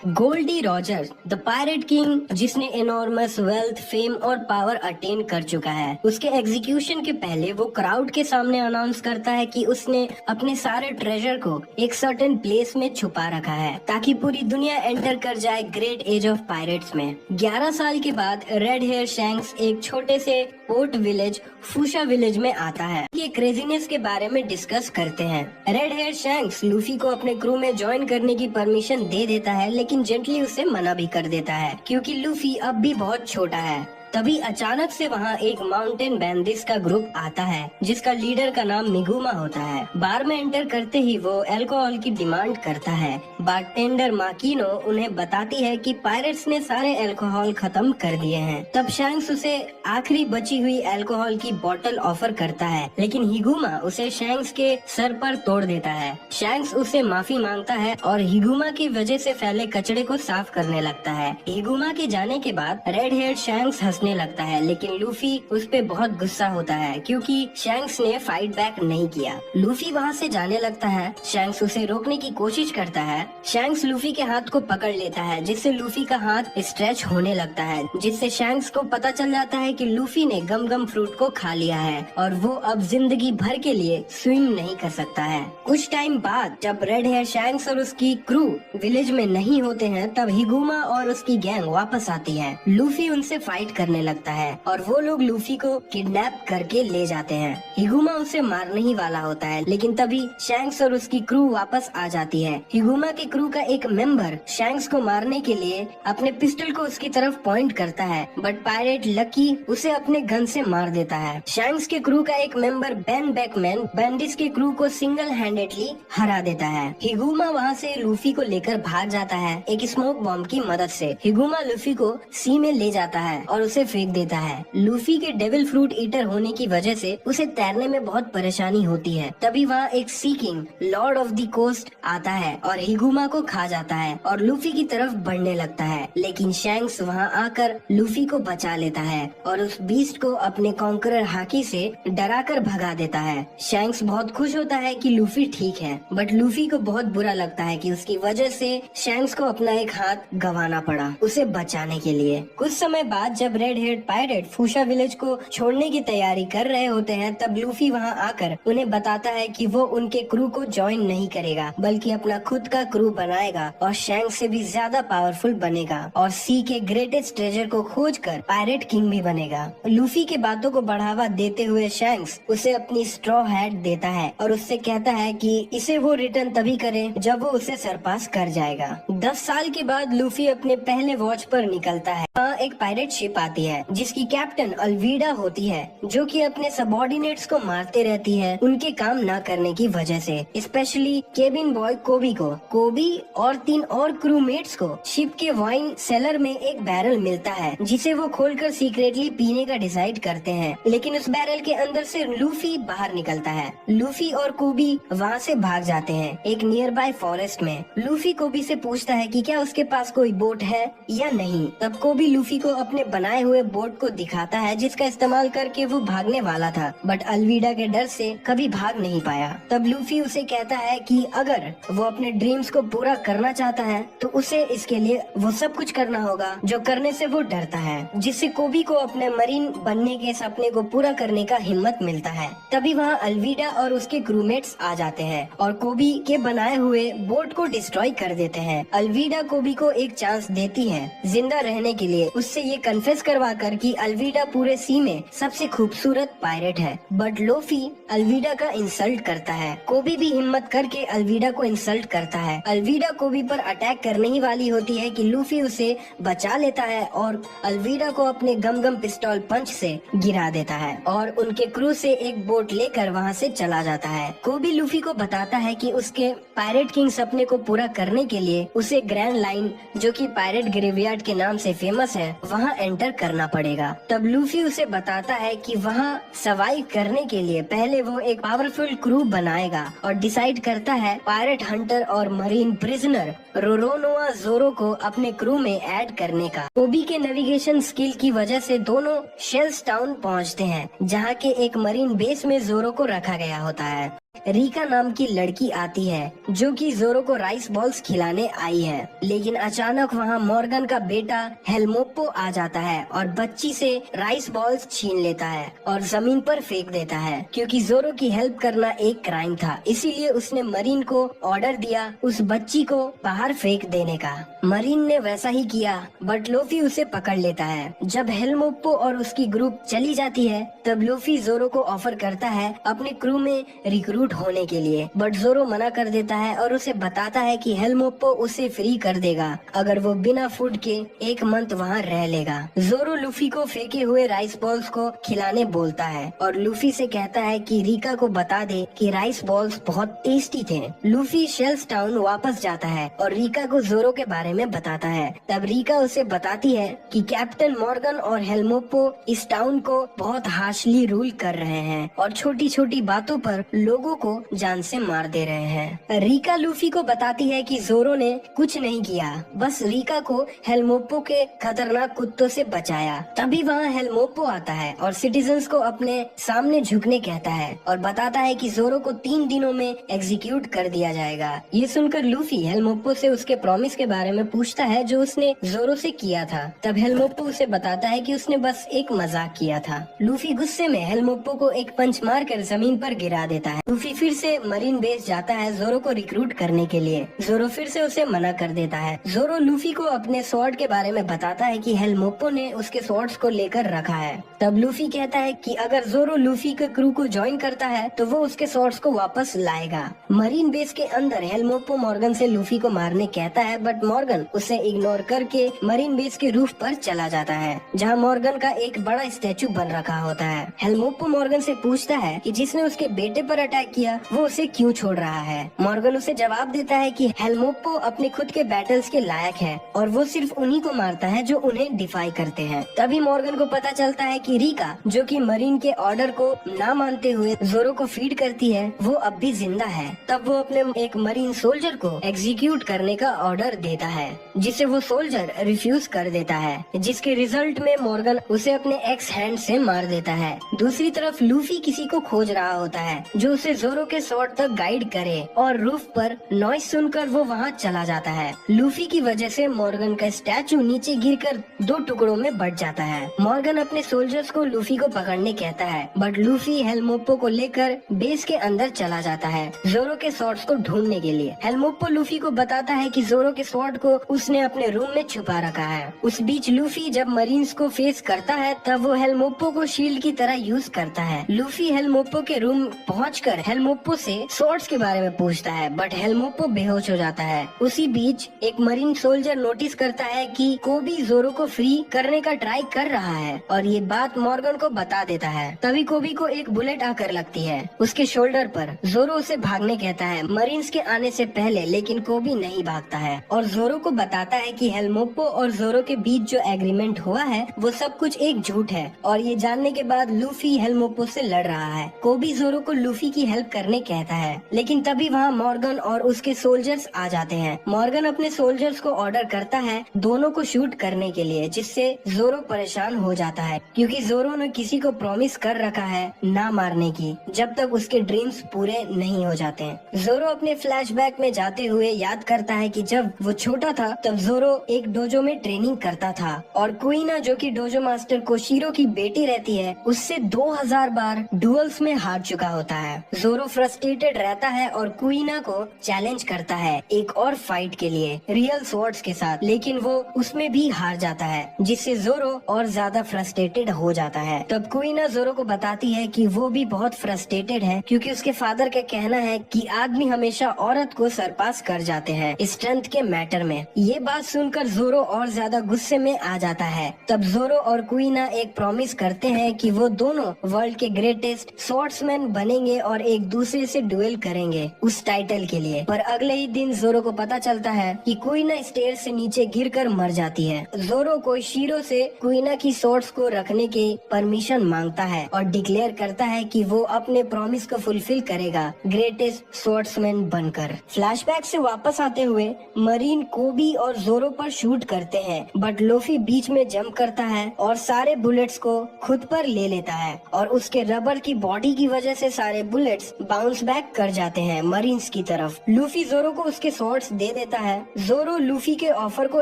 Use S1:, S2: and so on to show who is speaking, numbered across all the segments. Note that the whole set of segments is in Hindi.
S1: Goldy Roger the pirate king, जिसने एनॉर्मस वेल्थ, फेम और पावर अटेन कर चुका है, उसके एग्जीक्यूशन के पहले वो क्राउड के सामने अनाउंस करता है कि उसने अपने सारे ट्रेजर को एक सर्टेन प्लेस में छुपा रखा है ताकि पूरी दुनिया एंटर कर जाए ग्रेट एज ऑफ पायरेट्स में। 11 साल के बाद रेड हेयर शैंक्स एक छोटे से पोर्ट विलेज फूशा विलेज में आता है। ये क्रेजीनेस के बारे में डिस्कस करते हैं। रेड हेयर शैंक्स लूफी को अपने क्रू में ज्वाइन करने की परमिशन दे देता है, लेकिन जेंटली उसे मना भी कर देता है क्योंकि लूफी अब भी बहुत छोटा है। तभी अचानक से वहाँ एक माउंटेन बैंडिट्स का ग्रुप आता है जिसका लीडर का नाम मिगुमा होता है। बार में एंटर करते ही वो अल्कोहल की डिमांड करता है। बारटेंडर माकिनो उन्हें बताती है कि पायरेट्स ने सारे अल्कोहल खत्म कर दिए हैं। तब शैंक्स उसे आखिरी बची हुई अल्कोहल की बोतल ऑफर करता है, लेकिन हिगुमा उसे शैंक्स के सर पर तोड़ देता है। शैंक्स उसे माफी मांगता है और हिगुमा की वजह से फैले कचड़े को साफ करने लगता है। हिगुमा के जाने के बाद रेड हेयर शैंक्स हंसने लगता है, लेकिन लूफी उस पे बहुत गुस्सा होता है क्योंकि शैंक्स ने फाइट बैक नहीं किया। लूफी वहाँ से जाने लगता है। शैंक्स उसे रोकने की कोशिश करता है। शैंक्स लूफी के हाथ को पकड़ लेता है, जिससे लूफी का हाथ स्ट्रेच होने लगता है, जिससे शैंक्स को पता चल जाता है कि लूफी ने गम गम फ्रूट को खा लिया है और वो अब जिंदगी भर के लिए स्विम नहीं कर सकता है। कुछ टाइम बाद जब रेड हेयर शैंक्स और उसकी क्रू विलेज में नहीं होते हैं, तब हिगुमा और उसकी गैंग वापस आती है। लूफी उनसे फाइट करने लगता है और वो लोग लूफी को किडनैप करके ले जाते हैं। हिगुमा उसे मारने ही वाला होता है, लेकिन तभी शैंक्स और उसकी क्रू वापस आ जाती है। हिगुमा के क्रू का एक मेंबर शैंक्स को मारने के लिए अपने पिस्टल को उसकी तरफ पॉइंट करता है, बट पायरेट लकी उसे अपने गन से मार देता है। शैंक्स के क्रू का एक मेंबर बेन बैकमैन बैंडिट्स के क्रू को सिंगल हैंडेडली हरा देता है। हिगुमा वहाँ से लूफी को लेकर भाग जाता है एक स्मोक बॉम्ब की मदद से। हिगुमा लूफी को सी में ले जाता है और उसे फेंक देता है। लूफी के डेविल फ्रूट ईटर होने की वजह से उसे तैरने में बहुत परेशानी होती है। तभी वहाँ एक sea king lord of the coast आता है और हिगुमा को खा जाता है और लूफी की तरफ बढ़ने लगता है, लेकिन शैंक्स वहाँ आकर लूफी को बचा लेता है और उस बीस्ट को अपने कॉन्करर हाकी से डराकर भगा देता है। शैंक्स बहुत खुश होता है कि लूफी ठीक है, बट लूफी को बहुत बुरा लगता है कि उसकी वजह से शैंक्स को अपना एक हाथ गंवाना पड़ा उसे बचाने के लिए। कुछ समय बाद जब रेड हेड पायरेट फूशा विलेज को छोड़ने की तैयारी कर रहे होते हैं, तब लूफी वहां आकर उन्हें बताता है कि वो उनके क्रू को ज्वाइन नहीं करेगा, बल्कि अपना खुद का क्रू बनाएगा और शैंक्स से भी ज्यादा पावरफुल बनेगा और सी के ग्रेटेस्ट ट्रेजर को खोजकर पायरेट किंग भी बनेगा। लूफी के बातों को बढ़ावा देते हुए शैंक्स उसे अपनी स्ट्रॉ हैट देता है और उससे कहता है कि इसे वो रिटर्न तभी करे जब वो उसे सरपास कर जाएगा। 10 साल के बाद लूफी अपने पहले वॉच पर निकलता है। वहाँ एक पायरेट शिप आती है जिसकी कैप्टन अल्वीडा होती है, जो कि अपने सबऑर्डिनेट्स को मारते रहती है उनके काम न करने की वजह से, स्पेशली केबिन बॉय कोबी को। कोबी और 3 और क्रूमेट्स को शिप के वाइन सेलर में एक बैरल मिलता है जिसे वो खोलकर सीक्रेटली पीने का डिसाइड करते हैं, लेकिन उस बैरल के अंदर से लूफी बाहर निकलता है। लूफी और कोबी वहाँ से भाग जाते हैं एक नियर बाय फॉरेस्ट में। लूफी कोबी से पूछता है कि क्या उसके पास कोई बोट है या नहीं। तब कोबी लूफी को अपने बनाए हुए बोट को दिखाता है जिसका इस्तेमाल करके वो भागने वाला था, बट अल्वीडा के डर से कभी भाग नहीं पाया। तब लूफी उसे कहता है कि अगर वो अपने ड्रीम्स को पूरा करना चाहता है तो उसे इसके लिए वो सब कुछ करना होगा जो करने से वो डरता है, जिससे कोबी को अपने मरीन बनने के सपने को पूरा करने का हिम्मत मिलता है। तभी वहाँ अल्वीडा और उसके क्रूमेट्स आ जाते हैं और कोबी के बनाए हुए बोट को डिस्ट्रॉय कर देते हैं। अल्वीडा कोबी को एक चांस देती है जिंदा रहने के लिए, उससे ये कन्फेस करवा कर कि अल्वीडा पूरे सी में सबसे खूबसूरत पायरेट है, बट लूफी अल्वीडा का इंसल्ट करता है। कोबी भी हिम्मत करके अल्वीडा को इंसल्ट करता है। अल्वीडा कोबी पर अटैक करने ही वाली होती है कि लूफी उसे बचा लेता है और अल्वीडा को अपने गम गम पिस्टल पंच से गिरा देता है और उनके क्रू से एक बोट लेकर वहाँ से चला जाता है। कोबी लूफी को बताता है कि उसके पायरेट किंग सपने को पूरा करने के लिए उसे ग्रैंड लाइन, जो कि पायरेट ग्रेवयार्ड के नाम से फेमस है, वहाँ एंटर करना पड़ेगा। तब लूफी उसे बताता है कि वहाँ सर्वाइव करने के लिए पहले वो एक पावरफुल क्रू बनाएगा और डिसाइड करता है पायरेट हंटर और मरीन प्रिजनर रोरोनोआ जोरो को अपने क्रू में ऐड करने का। कोबी के नेविगेशन स्किल की वजह से दोनों शेल्स टाउन पहुँचते हैं, जहाँ के एक मरीन बेस में जोरो को रखा गया होता है। रिका नाम की लड़की आती है जो कि जोरो को राइस बॉल्स खिलाने आई है, लेकिन अचानक वहाँ मॉर्गन का बेटा हेलमोप्पो आ जाता है और बच्ची से राइस बॉल्स छीन लेता है और जमीन पर फेंक देता है। क्योंकि जोरो की हेल्प करना एक क्राइम था, इसीलिए उसने मरीन को ऑर्डर दिया उस बच्ची को बाहर फेंक देने का। मरीन ने वैसा ही किया, बट लूफी उसे पकड़ लेता है। जब हेलमोप्पो और उसकी ग्रुप चली जाती है तब लूफी जोरो को ऑफर करता है अपने क्रू में रिक्रूट होने के लिए, बट जोरो मना कर देता है और उसे बताता है कि हेलमोप्पो उसे फ्री कर देगा अगर वो बिना फूड के 1 मंथ वहाँ रह लेगा। जोरो लूफी को फेंके हुए राइस बॉल्स को खिलाने बोलता है और लूफी से कहता है कि रिका को बता दे कि राइस बॉल्स बहुत टेस्टी थे। लूफी शेल्स टाउन वापस जाता है और रिका को जोरो के बारे में बताता है। तब रिका उसे बताती है कि कैप्टन मॉर्गन और हेलमोप्पो इस टाउन को बहुत हार्शली रूल कर रहे हैं और छोटी छोटी बातों पर लोगों को जान से मार दे रहे हैं। रिका लूफी को बताती है कि जोरो ने कुछ नहीं किया, बस रिका को हेलमोप्पो के खतरनाक कुत्तों से बचाया। तभी वहाँ हेलमोप्पो आता है और सिटीजन्स को अपने सामने झुकने कहता है और बताता है कि जोरो को 3 दिनों में एग्जीक्यूट कर दिया जाएगा। ये सुनकर लूफी हेलमोप्पो से उसके प्रॉमिस के बारे में पूछता है जो उसने जोरो से किया था। तब हेलमोप्पो उसे बताता है कि उसने बस एक मजाक किया था। लूफी गुस्से में हेलमोप्पो को एक पंच मारकर जमीन पर गिरा देता है। लूफी फिर से मरीन बेस जाता है जोरो को रिक्रूट करने के लिए। जोरो फिर से उसे मना कर देता है। जोरो लूफी को अपने स्वॉर्ड के बारे में बताता है कि हेलमोप्पो ने उसके स्वॉर्ड्स को लेकर रखा है। तब लूफी कहता है कि अगर जोरो लूफी के क्रू को ज्वाइन करता है तो वो उसके स्वॉर्ड्स को वापस लाएगा। मरीन बेस के अंदर हेलमोप्पो मॉर्गन से लूफी को मारने कहता है, बट मॉर्गन उसे इग्नोर करके मरीन बेस के रूफ पर चला जाता है जहाँ मॉर्गन का एक बड़ा स्टैचू बन रखा होता है। हेलमोप्पो मॉर्गन से पूछता है कि जिसने उसके बेटे पर अटैक किया वो उसे क्यों छोड़ रहा है। मॉर्गन उसे जवाब देता है कि हेलमोप्पो अपने खुद के बैटल्स के लायक है और वो सिर्फ उन्हीं को मारता है जो उन्हें डिफाई करते हैं। तभी मॉर्गन को पता चलता है कि रिका, जो कि मरीन के ऑर्डर को ना मानते हुए जोरो को फीड करती है, वो अब भी जिंदा है। तब वो अपने एक मरीन सोल्जर को एग्जीक्यूट करने का ऑर्डर देता है, जिसे वो सोल्जर रिफ्यूज कर देता है, जिसके रिजल्ट में मॉर्गन उसे अपने एक्स हैंड से मार देता है। दूसरी तरफ लूफी किसी को खोज रहा होता है जो उसे जोरो के स्वॉर्ड तक गाइड करे और रूफ पर नॉइस सुनकर वो वहाँ चला जाता है। लूफी की वजह से मॉर्गन का स्टैचू नीचे गिरकर 2 टुकड़ों में बट जाता है। मॉर्गन अपने सोल्जर्स को लूफी को पकड़ने कहता है, बट लूफी हेलमोप्पो को लेकर बेस के अंदर चला जाता है जोरो के स्वॉर्ड्स को ढूंढने के लिए। हेलमोप्पो लूफी को बताता है कि जोरो के स्वॉर्ड को उसने अपने रूम में छुपा रखा है। उस बीच लूफी जब मरीन्स को फेस करता है तब वो हेलमोप्पो को शील्ड की तरह यूज करता है। लूफी हेलमोप्पो के रूम पहुंचकर हेलमोप्पो से स्वॉर्ड्स के बारे में पूछता है, बट हेलमोप्पो बेहोश हो जाता है। उसी बीच एक मरीन सोल्जर नोटिस करता है कि कोबी जोरो को फ्री करने का ट्राई कर रहा है और ये बात मॉर्गन को बता देता है। तभी कोबी को एक बुलेट आकर लगती है उसके शोल्डर पर। जोरो उसे भागने कहता है मरीन्स के आने से पहले, लेकिन कोबी नहीं भागता है और जोरो को बताता है कि हेलमोप्पो और जोरो के बीच जो एग्रीमेंट हुआ है वो सब कुछ एक झूठ है और ये जानने के बाद लूफी हेलमोप्पो से लड़ रहा है। कोबी जोरो को लूफी की हेल्प करने कहता है, लेकिन तभी वहाँ मॉर्गन और उसके सोल्जर्स आ जाते हैं। मॉर्गन अपने सोल्जर्स को ऑर्डर करता है दोनों को शूट करने के लिए, जिससे जोरो परेशान हो जाता है क्योंकि जोरो ने किसी को प्रॉमिस कर रखा है ना मारने की जब तक उसके ड्रीम्स पूरे नहीं हो जाते हैं। जोरो अपने फ्लैशबैक में जाते हुए याद करता है कि जब वो छोटा था तब जोरो एक डोजो में ट्रेनिंग करता था और कुइना, जो कि डोजो मास्टर कोशिरो की बेटी रहती है, उससे 2000 बार डुअल्स में हार चुका होता है। जोरो फ्रस्ट्रेटेड रहता है और कुइना को चैलेंज करता है एक और फाइट के लिए रियल स्वॉर्ड्स के साथ, लेकिन वो उसमें भी हार जाता है, जिससे जोरो और ज्यादा फ्रस्ट्रेटेड हो जाता है। तब कुइना जोरो को बताती है कि वो भी बहुत फ्रस्ट्रेटेड है क्योंकि उसके फादर का कहना है कि आदमी हमेशा औरत को सरपास कर जाते हैं स्ट्रेंथ के मैटर में। ये बात सुनकर जोरो और ज्यादा गुस्से में आ जाता है। तब जोरो और कुइना एक प्रॉमिस करते हैं कि वो दोनों वर्ल्ड के ग्रेटेस्ट स्वॉर्ड्समैन बनेंगे और एक दूसरे से डुएल करेंगे उस टाइटल के लिए। पर अगले ही दिन जोरो को पता चलता है कि कुइना स्टेयर से नीचे गिरकर मर जाती है। जोरो कोशिरो से कुइना की स्वॉर्ड्स को रखने के परमिशन मांगता है और डिक्लेयर करता है कि वो अपने प्रॉमिस को फुलफिल करेगा ग्रेटेस्ट स्वॉर्ड्समैन बनकर। फ्लैशबैक से वापस आते हुए मरीन कोबी और जोरो पर शूट करते हैं, बट लूफी बीच में जंप करता है और सारे बुलेट्स को खुद पर ले लेता है और उसके रबर की बॉडी की वजह से सारे बुलेट्स पायरेट्स बाउंस बैक कर जाते हैं मरीन्स की तरफ। लूफी जोरो को उसके स्वॉर्ड्स दे देता है। जोरो लूफी के ऑफर को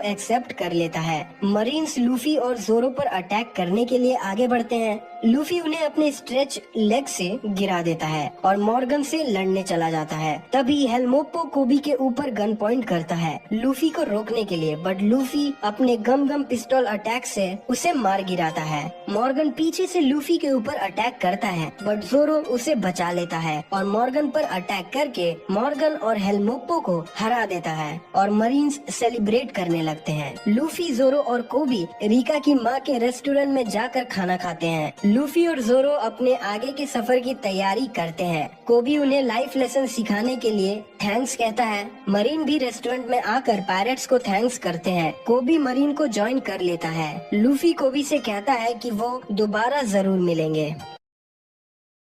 S1: एक्सेप्ट कर लेता है। मरीन्स लूफी और जोरो पर अटैक करने के लिए आगे बढ़ते हैं। लूफी उन्हें अपने स्ट्रेच लेग से गिरा देता है और मॉर्गन से लड़ने चला जाता है। तभी हेलमोप्पो कोबी के ऊपर गन पॉइंट करता है लूफी को रोकने के लिए, बट लूफी अपने गम पिस्टल अटैक से उसे मार गिराता है। मॉर्गन पीछे से लूफी के ऊपर अटैक करता है, बट जोरो उसे बचा लेता है और मॉर्गन पर अटैक करके मॉर्गन और हेलमोप्पो को हरा देता है और मरीन्स सेलिब्रेट करने लगते हैं। लूफी, जोरो और कोबी रिका की माँ के रेस्टोरेंट में जाकर खाना खाते हैं। लूफी और जोरो अपने आगे के सफर की तैयारी करते हैं। कोबी उन्हें लाइफ लेसन सिखाने के लिए थैंक्स कहता है। मरीन भी रेस्टोरेंट में आकर पायरेट्स को थैंक्स करते हैं। कोबी मरीन को ज्वाइन कर लेता है। लूफी कोबी से कहता है कि वो दोबारा जरूर मिलेंगे।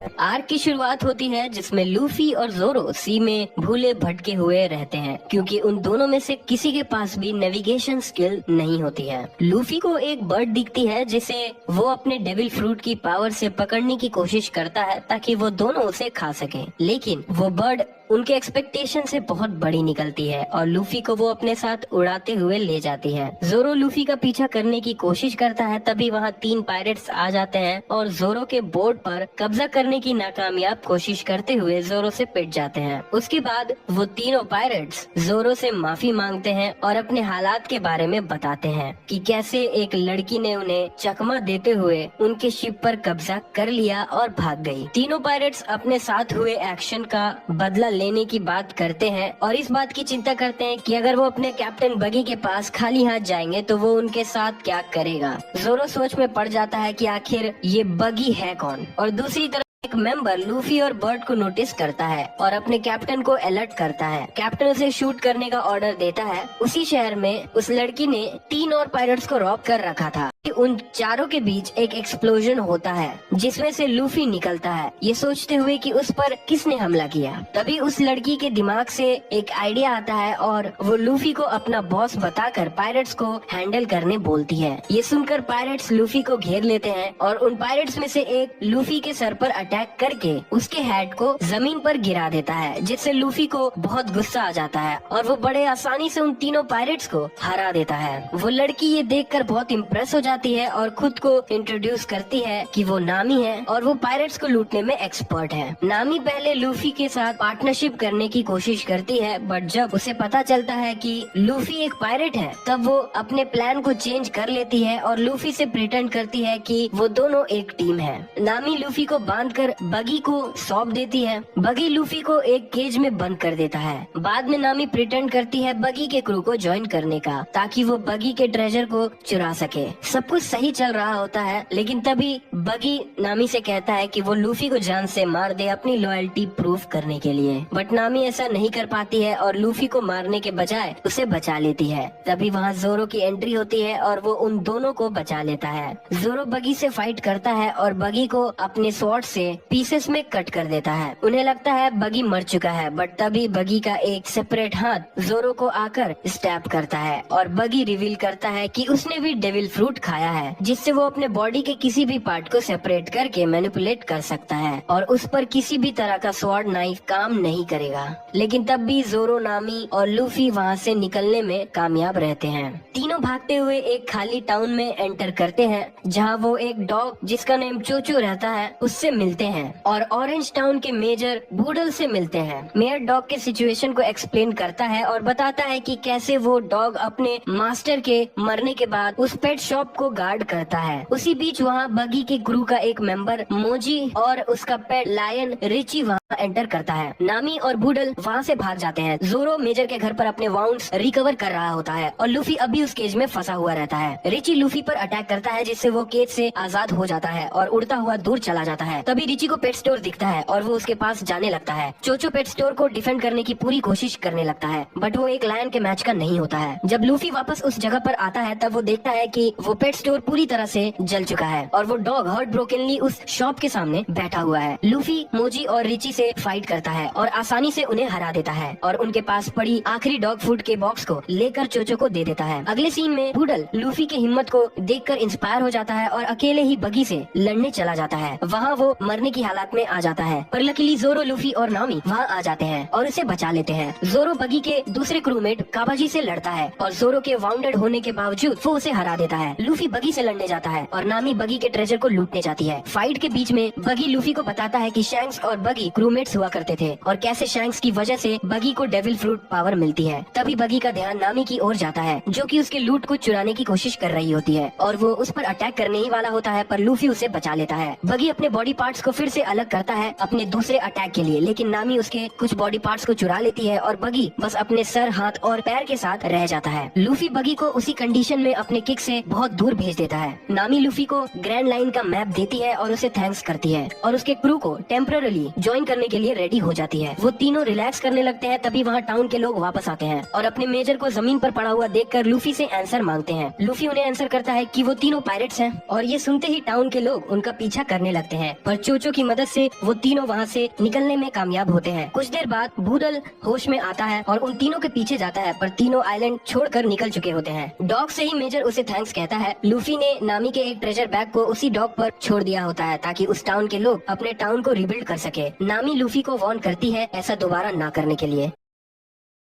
S1: आर्क की शुरुआत होती है जिसमें लूफी और जोरो सी में भूले भटके हुए रहते हैं क्योंकि उन दोनों में से किसी के पास भी नेविगेशन स्किल नहीं होती है। लूफी को एक बर्ड दिखती है जिसे वो अपने डेविल फ्रूट की पावर से पकड़ने की कोशिश करता है ताकि वो दोनों उसे खा सके, लेकिन वो बर्ड उनके एक्सपेक्टेशन से बहुत बड़ी निकलती है और लूफी को वो अपने साथ उड़ाते हुए ले जाती है। जोरो लूफी का पीछा करने की कोशिश करता है, तभी वहाँ 3 पायरेट्स आ जाते हैं और जोरो के बोट पर कब्जा करने की नाकामयाब कोशिश करते हुए जोरो से पिट जाते हैं। उसके बाद वो तीनों पायरेट्स जोरो से माफी मांगते हैं और अपने हालात के बारे में बताते हैं कि कैसे एक लड़की ने उन्हें चकमा देते हुए उनके शिप पर कब्जा कर लिया और भाग गई। तीनों पायरेट्स अपने साथ हुए एक्शन का बदला लेने की बात करते हैं और इस बात की चिंता करते हैं कि अगर वो अपने कैप्टन बगी के पास खाली हाथ जाएंगे तो वो उनके साथ क्या करेगा। जोरो सोच में पड़ जाता है कि आखिर ये बगी है कौन, और दूसरी तरफ एक मेंबर लूफी और बर्ड को नोटिस करता है और अपने कैप्टन को अलर्ट करता है। कैप्टन उसे शूट करने का ऑर्डर देता है। उसी शहर में उस लड़की ने 3 और पायरेट्स को रॉब कर रखा था। उन चारों के बीच एक एक्सप्लोजन होता है जिसमें से लूफी निकलता है, ये सोचते हुए कि उस पर किसने हमला किया। तभी उस लड़की के दिमाग से एक आइडिया आता है और वो लूफी को अपना बॉस बताकर पायरेट्स को हैंडल करने बोलती है। ये सुनकर पायरेट्स लूफी को घेर लेते हैं और उन पायरेट्स में से एक लूफी के सर पर अटैक करके उसके हेड को जमीन पर गिरा देता है, जिससे लूफी को बहुत गुस्सा आ जाता है और वो बड़े आसानी से उन तीनों पायरेट्स को हरा देता है। वो लड़की ये देखकर बहुत इम्प्रेस हो जाती है और खुद को इंट्रोड्यूस करती है कि वो नामी है और वो पायरेट्स को लूटने में एक्सपर्ट है। नामी पहले लूफी के साथ पार्टनरशिप करने की कोशिश करती है, बट जब उसे पता चलता है कि लूफी एक पायरेट है तब वो अपने प्लान को चेंज कर लेती है और लूफी से प्रिटेंड करती है कि वो दोनों एक टीम है। नामी लूफी को बांधकर बगी को सौंप देती है। बगी लूफी को एक केज में बंद कर देता है। बाद में नामी प्रिटेंड करती है बगी के क्रू को ज्वाइन करने का ताकि वो बगी के ट्रेजर को चुरा सके। सब कुछ सही चल रहा होता है, लेकिन तभी बगी नामी से कहता है कि वो लूफी को जान से मार दे अपनी लॉयल्टी प्रूफ करने के लिए, बट नामी ऐसा नहीं कर पाती है और लूफी को मारने के बजाय उसे बचा लेती है। तभी वहाँ जोरो की एंट्री होती है और वो उन दोनों को बचा लेता है। जोरो बगी से फाइट करता है और बगी को अपने स्वॉर्ड से पीसेस में कट कर देता है। उन्हें लगता है बगी मर चुका है, बट तभी बगी का एक सेपरेट हाथ जोरो को आकर स्टैप करता है और बगी रिवील करता है कि उसने भी डेविल फ्रूट खाया है, जिससे वो अपने बॉडी के किसी भी पार्ट को सेपरेट करके मैनिपुलेट कर सकता है और उस पर किसी भी तरह का स्वॉर्ड नाइफ काम नहीं करेगा। लेकिन तब भी जोरो, नामी और लूफी वहाँ से निकलने में कामयाब रहते हैं। तीनों भागते हुए एक खाली टाउन में एंटर करते हैं जहाँ वो एक डॉग जिसका नेम चोचो रहता है उससे मिलते हैं और ऑरेंज टाउन के मेजर बूडल से मिलते हैं। मेयर डॉग के सिचुएशन को एक्सप्लेन करता है और बताता है कि कैसे वो डॉग अपने मास्टर के मरने के बाद उस पेट शॉप को गार्ड करता है। उसी बीच वहाँ बगी के क्रू का एक मेंबर मोजी और उसका पेट लायन रिची वहाँ एंटर करता है। नामी और बूडल वहाँ से भाग जाते हैं। जोरो मेजर के घर पर अपने वाउंड्स रिकवर कर रहा होता है और लूफी अभी उस केज में फंसा हुआ रहता है। रिची लूफी पर अटैक करता है जिससे वो केज से आजाद हो जाता है और उड़ता हुआ दूर चला जाता है। तभी रिची को पेट स्टोर दिखता है और वो उसके पास जाने लगता है। चोचो पेट स्टोर को डिफेंड करने की पूरी कोशिश करने लगता है, बट वो एक लायन के मैच का नहीं होता है। जब लूफी वापस उस जगह पर आता है तब वो देखता है कि वो पेट स्टोर पूरी तरह से जल चुका है और वो डॉग हार्ट ब्रोकनली उस शॉप के सामने बैठा हुआ है। लूफी मोजी और रिची से फाइट करता है और आसानी से उन्हें हरा देता है और उनके पास पड़ी आखिरी डॉग फूड के बॉक्स को लेकर चोचो को दे देता है। अगले सीन में बूडल लूफी की हिम्मत को देखकर इंस्पायर हो जाता है और अकेले ही बगी से लड़ने चला जाता है। वहाँ वो मरने की हालत में आ जाता है, पर लकीली जोरो, लूफी और नामी वहाँ आ जाते हैं और उसे बचा लेते हैं। जोरो बगी के दूसरे क्रूमेट काबाजी से लड़ता है और जोरो के वाउंडेड होने के बावजूद वो उसे हरा देता है। लूफी बगी से लड़ने जाता है और नामी बगी के ट्रेजर को लूटने जाती है। फाइट के बीच में बगी लूफी को बताता है कि शैंक्स और बगी क्रूमेट्स हुआ करते थे और कैसे शैंक्स की वजह से बगी को डेविल फ्रूट पावर मिलती है। तभी बगी का ध्यान नामी की ओर जाता है जो कि उसके लूट को चुराने की कोशिश कर रही होती है और वो उस पर अटैक करने ही वाला होता है, पर लूफी उसे बचा लेता है। बगी अपने बॉडी पार्ट्स को फिर से अलग करता है अपने दूसरे अटैक के लिए, लेकिन नामी उसके कुछ बॉडी पार्ट्स को चुरा लेती है और बगी बस अपने सर, हाथ और पैर के साथ रह जाता है। लूफी बगी को उसी कंडीशन में अपने किक से बहुत दूर भेज देता है। नामी लूफी को ग्रैंड लाइन का मैप देती है और उसे थैंक्स करती है और उसके क्रू को टेम्पररी ज्वाइन करने के लिए रेडी हो जाती है। वो तीनों रिलैक्स करने लगते हैं। तभी वहाँ टाउन के लोग वापस आते हैं और अपने मेजर को जमीन पर पड़ा हुआ देखकर लूफी से आंसर मांगते हैं। लूफी उन्हें आंसर करता है कि वो तीनों पायरेट्स हैं और ये सुनते ही टाउन के लोग उनका पीछा करने लगते हैं, पर चोचो की मदद से वो तीनों वहाँ से निकलने में कामयाब होते हैं। कुछ देर बाद बूडल होश में आता है और उन तीनों के पीछे जाता है, पर तीनों आइलैंड छोड़कर निकल चुके होते हैं। डॉग से ही मेजर उसे थैंक्स कहता है। लूफी ने नामी के एक ट्रेजर बैग को उसी डॉग पर छोड़ दिया होता है ताकि उस टाउन के लोग अपने टाउन को रिबिल्ड कर सके। नामी लूफी को वार्न करती है ऐसा दोबारा ना करने के लिए।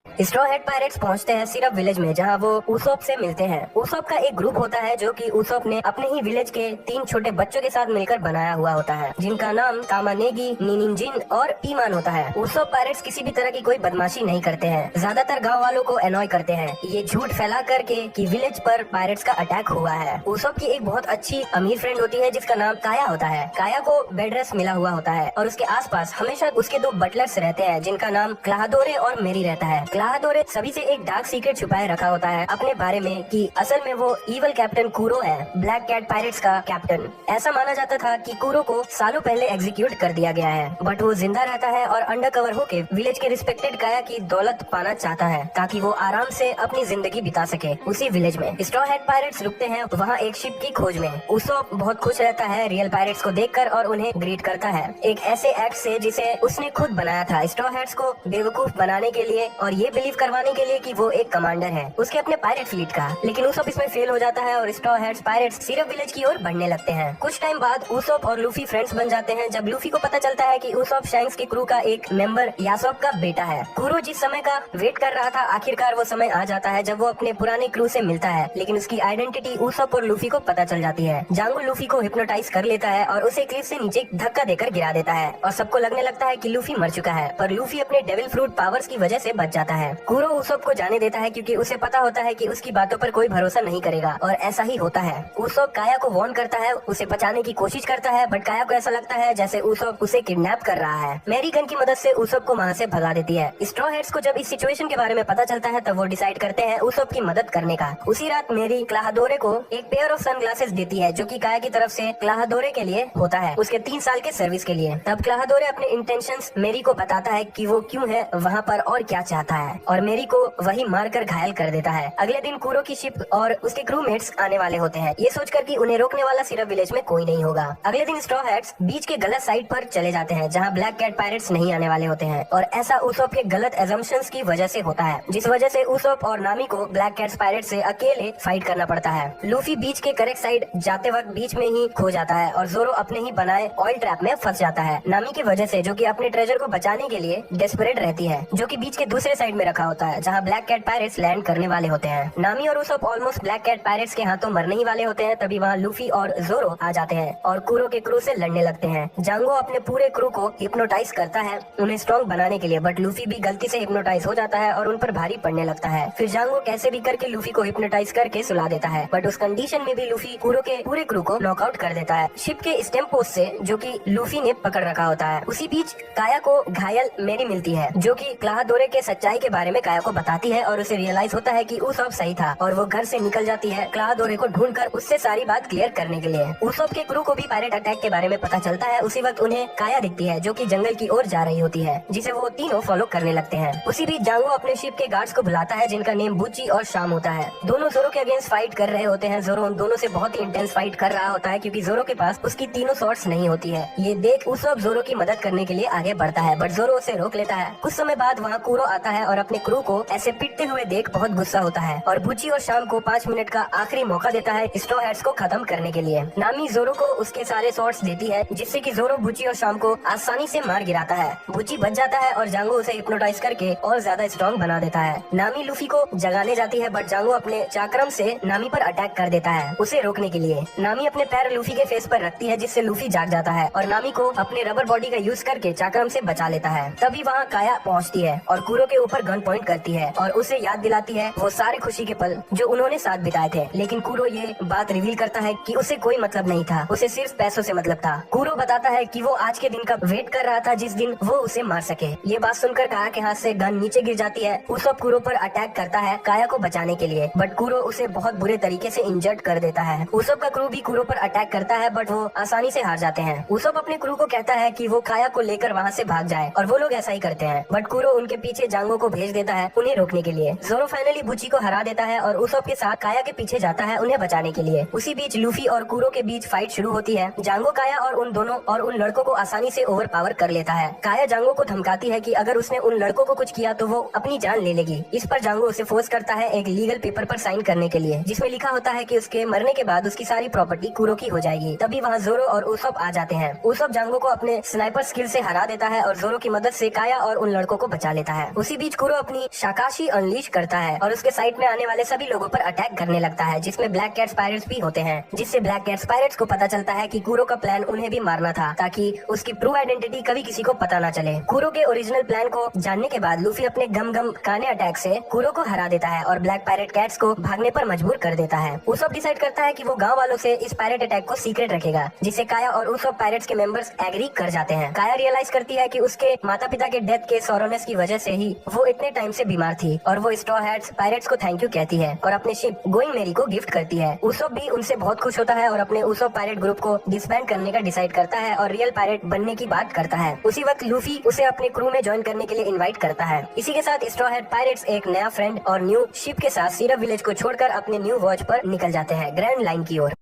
S1: स्ट्रॉ हेड पायरेट्स पहुंचते हैं सिरप विलेज में, जहां वो उसोप से मिलते हैं। उसोप का एक ग्रुप होता है जो कि उसोप ने अपने ही विलेज के 3 छोटे बच्चों के साथ मिलकर बनाया हुआ होता है, जिनका नाम कामानेगी, निनिंजिन और पीमान होता है। उसोप पायरेट्स किसी भी तरह की कोई बदमाशी नहीं करते हैं, ज्यादातर गाँव वालों को एनॉय करते हैं, ये झूठ फैला करके कि विलेज पर पायरेट्स का अटैक हुआ है। उसोप की एक बहुत अच्छी अमीर फ्रेंड होती है जिसका नाम काया होता है। काया को बेड रेस्ट मिला हुआ होता है और उसके आसपास हमेशा उसके 2 बटलर्स रहते हैं जिनका नाम क्लाहदोरे और मेरी रहता है। क्लाहदोरे सभी से एक डार्क सीक्रेट छुपाए रखा होता है अपने बारे में कि असल में वो इवल कैप्टन कूरो है, ब्लैक कैट पायरेट्स का कैप्टन। ऐसा माना जाता था कि कूरो को सालों पहले एग्जीक्यूट कर दिया गया है, बट वो जिंदा रहता है और अंडरकवर होके विलेज के रिस्पेक्टेड काया की दौलत पाना चाहता है ताकि वो आराम से अपनी जिंदगी बिता सके उसी विलेज में। स्ट्रॉ हेड पायरेट्स रुकते हैं वहाँ एक शिप की खोज में। उसोप बहुत खुश रहता है रियल पायरेट्स को देखकर और उन्हें ग्रीट करता है एक ऐसे एक्ट से जिसे उसने खुद बनाया था, स्ट्रॉ हेड्स को बेवकूफ बनाने के लिए और ये बिलीव करवाने के लिए कि वो एक कमांडर है उसके अपने पायरेट फ्लीट का। लेकिन उसोप इसमें फेल हो जाता है और straw heads pirates syrup village की ओर बढ़ने लगते हैं। कुछ टाइम बाद उसोप और लूफी फ्रेंड्स बन जाते हैं जब लूफी को पता चलता है कि उसोप शैंक्स की क्रू का एक मेंबर यासोप का बेटा है। कुरो जिस समय का वेट कर रहा था, आखिरकार वो समय आ जाता है जब वो अपने पुराने क्रू से मिलता है, लेकिन उसकी आइडेंटिटी उसोप और लूफी को पता चल जाती है। जांगो लूफी को हिप्नोटाइज कर लेता है और उसे क्लिफ से नीचे धक्का देकर गिरा देता है और सबको लगने लगता है कि लूफी मर चुका है, पर लूफी अपने डेविल फ्रूट पावर्स की वजह से बच जाता है। कुरो उसोप को जाने देता है क्योंकि उसे पता होता है कि उसकी बातों पर कोई भरोसा नहीं करेगा और ऐसा ही होता है। उसोप काया को वार्न करता है, उसे बचाने की कोशिश करता है, बट काया को ऐसा लगता है जैसे उसोप उसे किडनैप कर रहा है। मैरी गन की मदद से उसोप को वहाँ से भगा देती है। स्ट्रॉ हेड्स को जब इस सिचुएशन के बारे में पता चलता है तब वो डिसाइड करते हैं उसोप की मदद करने का। उसी रात मैरी क्लाहदोरे को एक पेयर ऑफ सनग्लासेस देती है जो कि काया की तरफ से क्लाहदोरे के लिए होता है, उसके 3 साल के सर्विस के लिए। तब क्लाहदोरे अपने इंटेंशंस मैरी को बताता है कि वो क्यों है वहाँ पर और क्या चाहता है और मैरी को वही मारकर घायल कर देता है। अगले दिन कुरो की शिप और उसके क्रूमेट्स आने वाले होते हैं, ये सोचकर कि उन्हें रोकने वाला सिर्फ विलेज में कोई नहीं होगा। अगले दिन स्ट्रॉ हेड्स बीच के गलत साइड पर चले जाते हैं जहां ब्लैक कैट पायरेट्स नहीं आने वाले होते हैं और ऐसा उसोप के गलत एजम्पशंस की वजह से होता है, जिस वजह से उसोप और नामी को ब्लैक कैट्स पायरेट्स से अकेले फाइट करना पड़ता है। लूफी बीच के करेक्ट साइड जाते वक्त बीच में ही खो जाता है और जोरो अपने ही बनाए ऑयल ट्रैप में फंस जाता है नामी की वजह से, जो कि अपने ट्रेजर को बचाने के लिए डेस्परेट रहती है, जो कि बीच के दूसरे साइड में रखा होता है जहाँ ब्लैक कैट पायरेट्स लैंड करने वाले होते हैं। नामी और Usopp almost black cat pirates के हाथों मरने ही वाले होते हैं, तभी वहाँ लूफी और जोरो आ जाते हैं और कुरो के क्रू से लड़ने लगते हैं। जांगो अपने पूरे क्रू को हिप्नोटाइज करता है उन्हें स्ट्रॉन्ग बनाने के लिए, बट लूफी भी गलती से हिप्नोटाइज हो जाता है और उन पर भारी पड़ने लगता है। फिर जांगो कैसे भी करके लूफी को हिप्नोटाइज करके सुला देता है, बट उस कंडीशन में भी लूफी कुरो के पूरे क्रू को नॉकआउट कर देता है शिप के स्टेम पोस्ट से, जो कि लूफी ने पकड़ रखा होता है। उसी बीच काया को घायल मेरी मिलती है जो कि क्लाहदोरे के सच्चाई के बारे में काया को बताती है और उसे रियलाइज होता है कि उसोप सही था और वो घर से निकल जाती है क्लाहदोरे को ढूंढकर उससे सारी बात क्लियर करने के लिए। उसोप के क्रू को भी पायरेट अटैक के बारे में पता चलता है। उसी वक्त उन्हें काया दिखती है जो कि जंगल की ओर जा रही होती है, जिसे वो तीनों फॉलो करने लगते हैं। उसी बीच जांगो अपने शिप के गार्ड्स को बुलाता है जिनका नेम बुच्ची और शाम होता है। दोनों जोरो के अगेंस्ट फाइट कर रहे होते हैं। जोरो उन दोनों से बहुत ही इंटेंस फाइट कर रहा होता है क्योंकि जोरो के पास उसकी तीनों शॉट्स नहीं होती है। ये देख उसोप जोरो की मदद करने के लिए आगे बढ़ता है, बट जोरो उसे रोक लेता है। कुछ समय बाद वहाँ कुरो आता है और और अपने क्रू को ऐसे पिटते हुए देख बहुत गुस्सा होता है और बुची और शाम को 5 मिनट का आखिरी मौका देता है स्ट्रॉ हैट्स को खत्म करने के लिए। नामी जोरो को उसके सारे शॉट्स देती है जिससे कि जोरो बुची और शाम को आसानी से मार गिराता है। बुची बच जाता है और जांगो उसे हिप्नोटाइज करके और ज्यादा स्ट्रॉन्ग बना देता है। नामी लूफी को जगाने जाती है बट जांगो अपने चाक्रम से नामी पर अटैक कर देता है उसे रोकने के लिए। नामी अपने पैर लूफी के फेस पर रखती है जिससे लूफी जाग जाता है और नामी को अपने रबर बॉडी का यूज करके चाक्रम से बचा लेता है। तभी वहाँ काया पहुँचती है और कुरो के ऊपर गन पॉइंट करती है और उसे याद दिलाती है वो सारे खुशी के पल जो उन्होंने साथ बिताए थे। लेकिन कुरो ये बात रिवील करता है कि उसे कोई मतलब नहीं था, उसे सिर्फ पैसों से मतलब था। कुरो बताता है कि वो आज के दिन का वेट कर रहा था जिस दिन वो उसे मार सके। ये बात सुनकर काया के हाथ से गन नीचे गिर जाती है। उसब कुरो पर अटैक करता है काया को बचाने के लिए बट कुरो उसे बहुत बुरे तरीके से इंजर्ड कर देता है। उसब का क्रू भी कुरो पर अटैक करता है बट वो आसानी से हार जाते हैं। उसब अपने क्रू को कहता है कि वो काया को लेकर वहाँ से भाग जाए और वो लोग ऐसा ही करते हैं बट कुरो उनके पीछे जांगो को भेज देता है उन्हें रोकने के लिए। जोरो फाइनली बुची को हरा देता है और उसब के साथ काया के पीछे जाता है उन्हें बचाने के लिए। उसी बीच लूफी और कुरो के बीच फाइट शुरू होती है। जांगो काया और उन लड़कों को आसानी से ओवर पावर कर लेता है। काया जांगो को धमकाती है कि अगर उसने उन लड़कों को कुछ किया तो वो अपनी जान ले लेगी। इस पर जांगो उसे फोर्स करता है एक लीगल पेपर पर साइन करने के लिए जिसमें लिखा होता है कि उसके मरने के बाद उसकी सारी प्रॉपर्टी कुरो की हो जाएगी। तभी वहाँ जोरो और उसब आ जाते हैं। उसब जांगो को अपने स्नाइपर स्किल से हरा देता है और जोरो की मदद से काया और उन लड़कों को बचा लेता है। उसी बीच कुरो अपनी शाकाशी अनलीश करता है और उसके साइड में आने वाले सभी लोगों पर अटैक करने लगता है जिसमें ब्लैक कैट्स पायरेट्स भी होते हैं। जिससे ब्लैक कैट्स पायरेट्स को पता चलता है कि कुरो का प्लान उन्हें भी मारना था ताकि उसकी ट्रू आइडेंटिटी कभी किसी को पता ना चले। कुरो के ओरिजिनल प्लान को जानने के बाद लूफी अपने गम गम काने अटैक से कुरो को हरा देता है और ब्लैक पायरेट कैट्स को भागने पर मजबूर कर देता है। उसब डिसाइड करता है कि वो गांव वालों से इस पायरेट अटैक को सीक्रेट रखेगा जिससे काया और उसब पायरेट्स के मेंबर्स एग्री कर जाते हैं। काया रियलाइज करती है कि उसके माता पिता के डेथ के सोरोनेस की वजह से ही वो इतने टाइम से बीमार थी और वो स्ट्रॉ हैट्स पायरेट्स को थैंक यू कहती है और अपने शिप गोइंग मेरी को गिफ्ट करती है। उसब भी उनसे बहुत खुश होता है और अपने उसब पायरेट ग्रुप को डिसबैंड करने का डिसाइड करता है और रियल पायरेट बनने की बात करता है। उसी वक्त लूफी उसे अपने क्रू में ज्वाइन करने के लिए इनवाइट करता है। इसी के साथ स्ट्रॉ हैट पायरेट्स एक नया फ्रेंड और न्यू शिप के साथ सिरप विलेज को छोड़कर अपने न्यू वॉच पर निकल जाते हैं ग्रैंड लाइन की ओर।